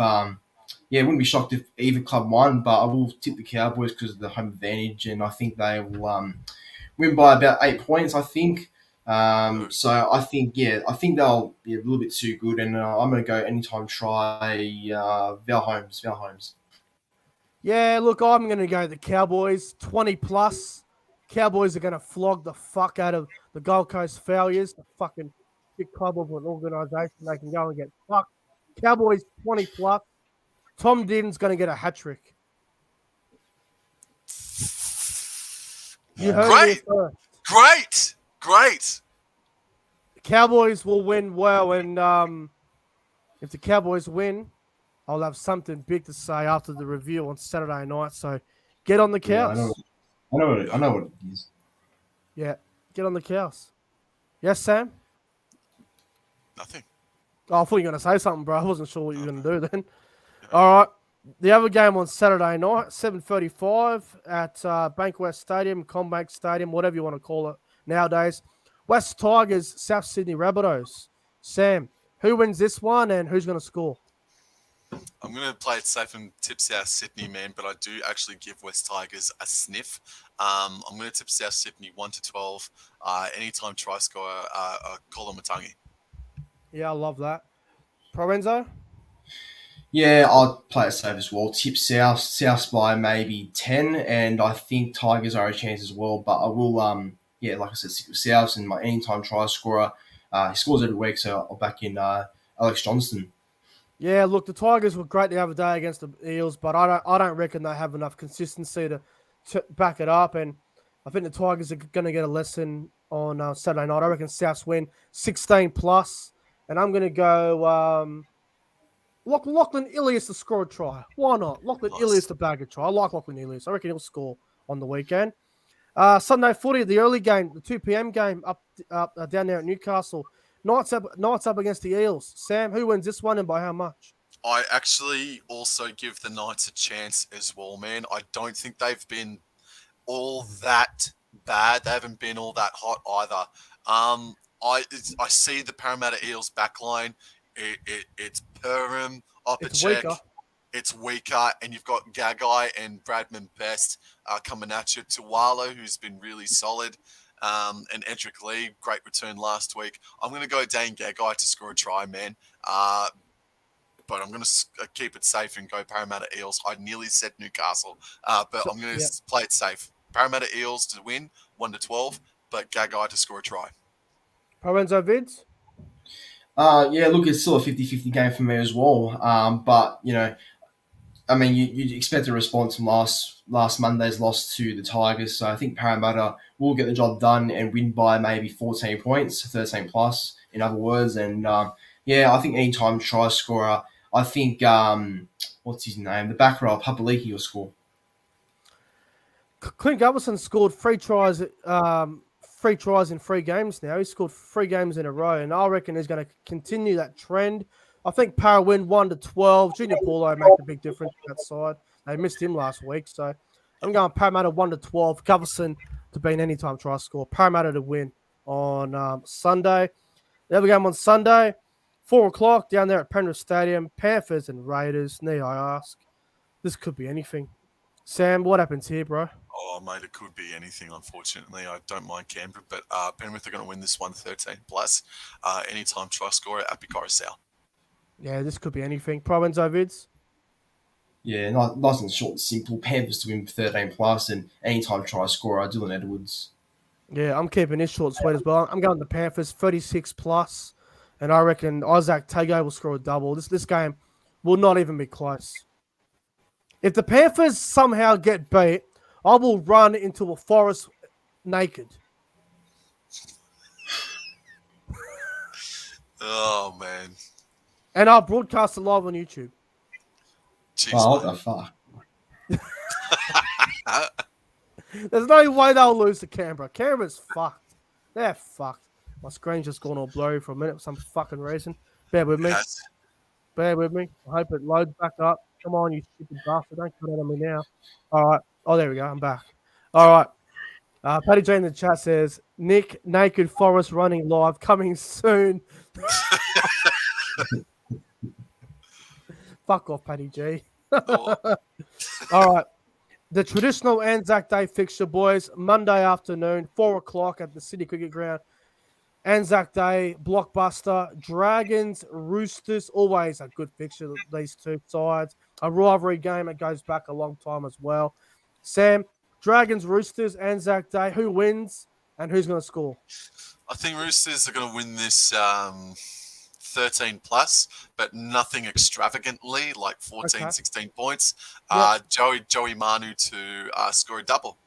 either club won, but I will tip the Cowboys because of the home advantage, and I think they will win by about 8 points. I think. So I think they'll be a little bit too good, and I'm going to go anytime try Val Holmes. Yeah, look, I'm going to go the Cowboys, 20+. Cowboys are going to flog the fuck out of the Gold Coast failures, the fucking big club of an organisation. They can go and get fucked. Cowboys, 20+. Tom Dearden's going to get a hat-trick. You heard me first. Great. The Cowboys will win well, and if the Cowboys win, I'll have something big to say after the review on Saturday night. So get on the cows. Yeah, I know what it is. Yeah, get on the cows. Yes, Sam? Nothing. Oh, I thought you were going to say something, bro. I wasn't sure what you were going to do then. All right. The other game on Saturday night, 7:35 at Bankwest Stadium, Combank Stadium, whatever you want to call it nowadays. West Tigers, South Sydney Rabbitohs. Sam, who wins this one and who's going to score? I'm going to play it safe and tip South Sydney, man, but I do actually give West Tigers a sniff. I'm going to tip South Sydney 1-12. Anytime try scorer, Colin Matangi. Yeah, I love that. ProEnzo? Yeah, I'll play it safe as well. Tip South by maybe 10, and I think Tigers are a chance as well. But I will, like I said, stick with South and my anytime try scorer. He scores every week, so I'll back in Alex Johnston. Yeah, look, the Tigers were great the other day against the Eels, but I don't reckon they have enough consistency to back it up. And I think the Tigers are going to get a lesson on Saturday night. I reckon Souths win 16+, and I'm going to go Lachlan Ilias to score a try. Why not? Lachlan Ilias to bag a try. I like Lachlan Ilias. I reckon he'll score on the weekend. Sunday footy, the early game, the 2 p.m. game up down there at Newcastle. Knights up against the Eels. Sam, who wins this one and by how much? I actually also give the Knights a chance as well, man. I don't think they've been all that bad. They haven't been all that hot either. I see the Parramatta Eels backline. It's Perham, Opacek. It's weaker, and you've got Gagai and Bradman Best coming at you. Tuwala, who's been really solid. And Edric Lee, great return last week. I'm going to go Dane Gagai to score a try, man. But I'm going to keep it safe and go Parramatta Eels. I nearly said Newcastle, but I'm going to play it safe. Parramatta Eels to win 1-12, but Gagai to score a try. ProEnzo Vidz? Yeah, look, it's still a 50-50 game for me as well. But, I mean, you'd expect a response from last Monday's loss to the Tigers. So I think Parramatta will get the job done and win by maybe 14 points, 13 plus, in other words. And, I think anytime try scorer, I think, what's his name? The back row, Papaliki will score. Clint Gutherson scored three tries in 3 games now. He scored 3 games in a row, and I reckon he's going to continue that trend. I think Para win 1-12. Junior Paulo make a big difference on that side. They missed him last week, so I'm going Parramatta 1-12. Gutherson to be an anytime try score. Parramatta to win on Sunday. The other game on Sunday, 4 o'clock down there at Penrith Stadium. Panthers and Raiders. Need I ask? This could be anything. Sam, what happens here, bro? Oh, mate, it could be anything, unfortunately. I don't mind Canberra, but Penrith are going to win this one 13 plus. Anytime try scorer at Coruscant. Yeah, this could be anything. ProEnzo Vidz? Yeah, nice and short and simple. Panthers to win 13 plus, and anytime try scorer, Dylan Edwards. Yeah, I'm keeping this short and sweet as well. I'm going to Panthers 36 plus, and I reckon Isaac Tago will score a double. This game will not even be close. If the Panthers somehow get beat, I will run into a forest naked. Oh, man. And I'll broadcast it live on YouTube. Jeez, Oh, what the fuck? There's no way they'll lose to Canberra. Canberra's fucked. They're fucked. My screen's just gone all blurry for a minute for some fucking reason. Bear with me. Yes. Bear with me. I hope it loads back up. Come on, you stupid bastard. Don't cut out on me now. All right. Oh, there we go. I'm back. All right. Paddy J in the chat says, Nick, Naked Forest running live, coming soon. Fuck off, Paddy G. Oh. All right. The traditional Anzac Day fixture, boys, Monday afternoon, 4 o'clock at the City Cricket Ground. Anzac Day, blockbuster, Dragons, Roosters, always a good fixture, these two sides. A rivalry game that goes back a long time as well. Sam, Dragons, Roosters, Anzac Day, who wins and who's going to score? I think Roosters are going to win this 13 plus, but nothing extravagantly, like 14, 16 points. Yep. Joey Manu to score a double.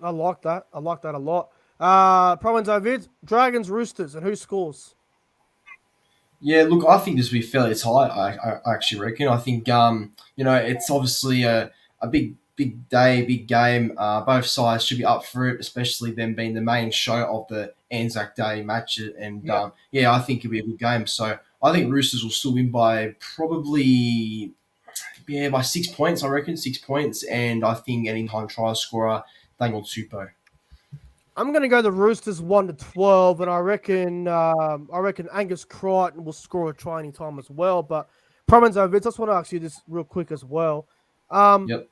I like that. I like that a lot. ProEnzo Vidz, Dragons, Roosters, and who scores? Yeah, look, I think this will be fairly tight. I actually reckon. I think it's obviously a big day, big game. Both sides should be up for it, especially them being the main show of the Anzac Day match. And I think it'll be a good game. So I think Roosters will still win by probably by 6 points. I reckon 6 points, and I think anytime try scorer Daniel Tupou. I'm going to go the Roosters 1-12, and I reckon Angus Crichton will score a try any time as well. But ProEnzo Vidz, I just want to ask you this real quick as well. Yep.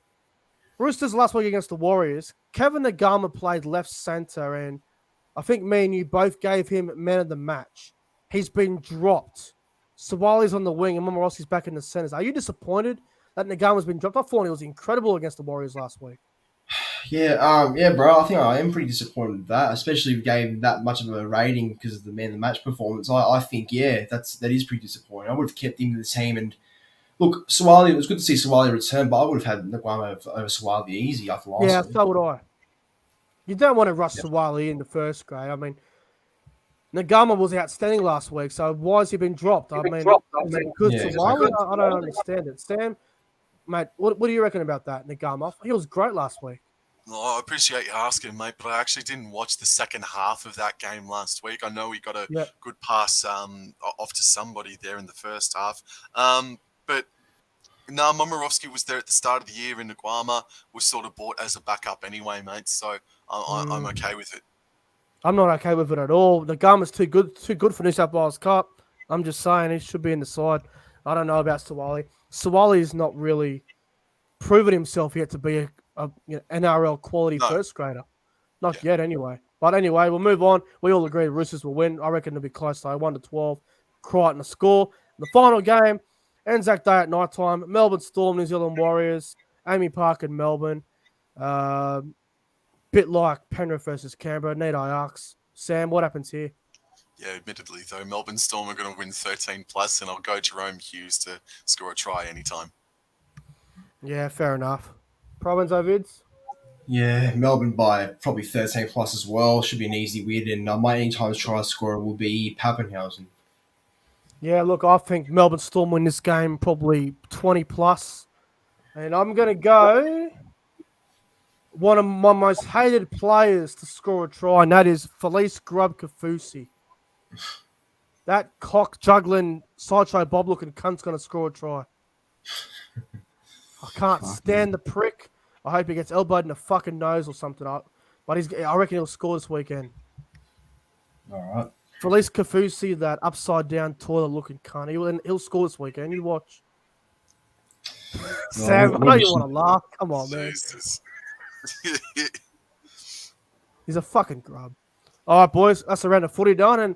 Roosters last week against the Warriors, Kevin Nagama played left centre, and I think me and you both gave him man of the match. He's been dropped. Sawali's on the wing, and Momorowski's back in the centres. Are you disappointed that Nagama's been dropped? I thought he was incredible against the Warriors last week. Yeah, bro. I think I am pretty disappointed with that, especially if you gave that much of a rating because of the man of the match performance. I think, that is pretty disappointing. I would have kept him in the team. And look, Sawali, it was good to see Sawali return, but I would have had Nagama over Sawali easy after last Yeah, week. so would I. You don't want to rush Sawali in the first grade. I mean, Nagama was outstanding last week, so why has he been dropped? Good Sawali? I don't understand it. Sam, mate, what do you reckon about that, Nagama? He was great last week. Oh, I appreciate you asking, mate, but I actually didn't watch the second half of that game last week. I know he got a good pass off to somebody there in the first half. But no, Momorowski was there at the start of the year in Nagama, was sort of bought as a backup anyway, mate, so I'm okay with it. I'm not okay with it at all. Nagama's too good for New South Wales Cup. I'm just saying he should be in the side. I don't know about Sawali. Sawali is not really proven himself yet to be a NRL quality first grader. Not yet, anyway. But anyway, we'll move on. We all agree the Roosters will win. I reckon it'll be close, though. 1-12. Crichton a score. The final game, Anzac Day at night time. Melbourne Storm, New Zealand Warriors. Amy Park in Melbourne. bit like Penrith versus Canberra. Need I ask, Sam, what happens here? Yeah, admittedly, though, Melbourne Storm are going to win 13 plus, and I'll go Jerome Hughes to score a try anytime. Yeah, fair enough. ProEnzo Vidz? Yeah, Melbourne by probably 13 plus as well. Should be an easy win. And my anytime try scorer will be Pappenhausen. Yeah, look, I think Melbourne Storm win this game probably 20 plus. And I'm going to go one of my most hated players to score a try, and that is Felice Grub-Kafusi. That cock-juggling, sideshow bob-looking cunt's going to score a try. I can't stand the prick. I hope he gets elbowed in the fucking nose or something. But I reckon he'll score this weekend. All right. Felice Kafusi, that upside-down toilet-looking cunt. He'll score this weekend. You watch. Sam, I know you want to laugh. Come on, man. Jesus. He's a fucking grub. All right, boys. That's around the footy done, and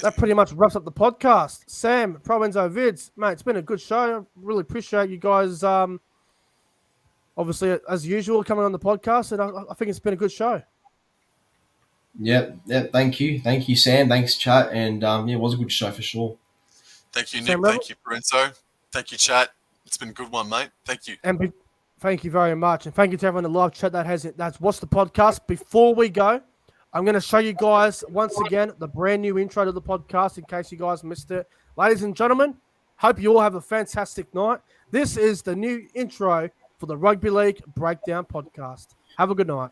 that pretty much wraps up the podcast. Sam, ProEnzo, Vidz, mate, it's been a good show. I really appreciate you guys, obviously, as usual, coming on the podcast, and I think it's been a good show. Yep. Thank you, Sam. Thanks, chat, and it was a good show for sure. Thank you, Nick. Sam Thank you, ProEnzo. Thank you, chat. It's been a good one, mate. Thank you. And thank you very much, and thank you to everyone in the live chat that's watched the podcast. Before we go, I'm going to show you guys once again the brand new intro to the podcast in case you guys missed it. Ladies and gentlemen, hope you all have a fantastic night. This is the new intro for the Rugby League Breakdown podcast. Have a good night.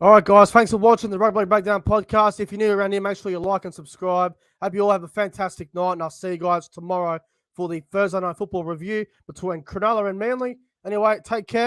All right, guys. Thanks for watching the Rugby League Breakdown podcast. If you're new around here, make sure you like and subscribe. Hope you all have a fantastic night, and I'll see you guys tomorrow for the Thursday Night Football review between Cronulla and Manly. Anyway, take care.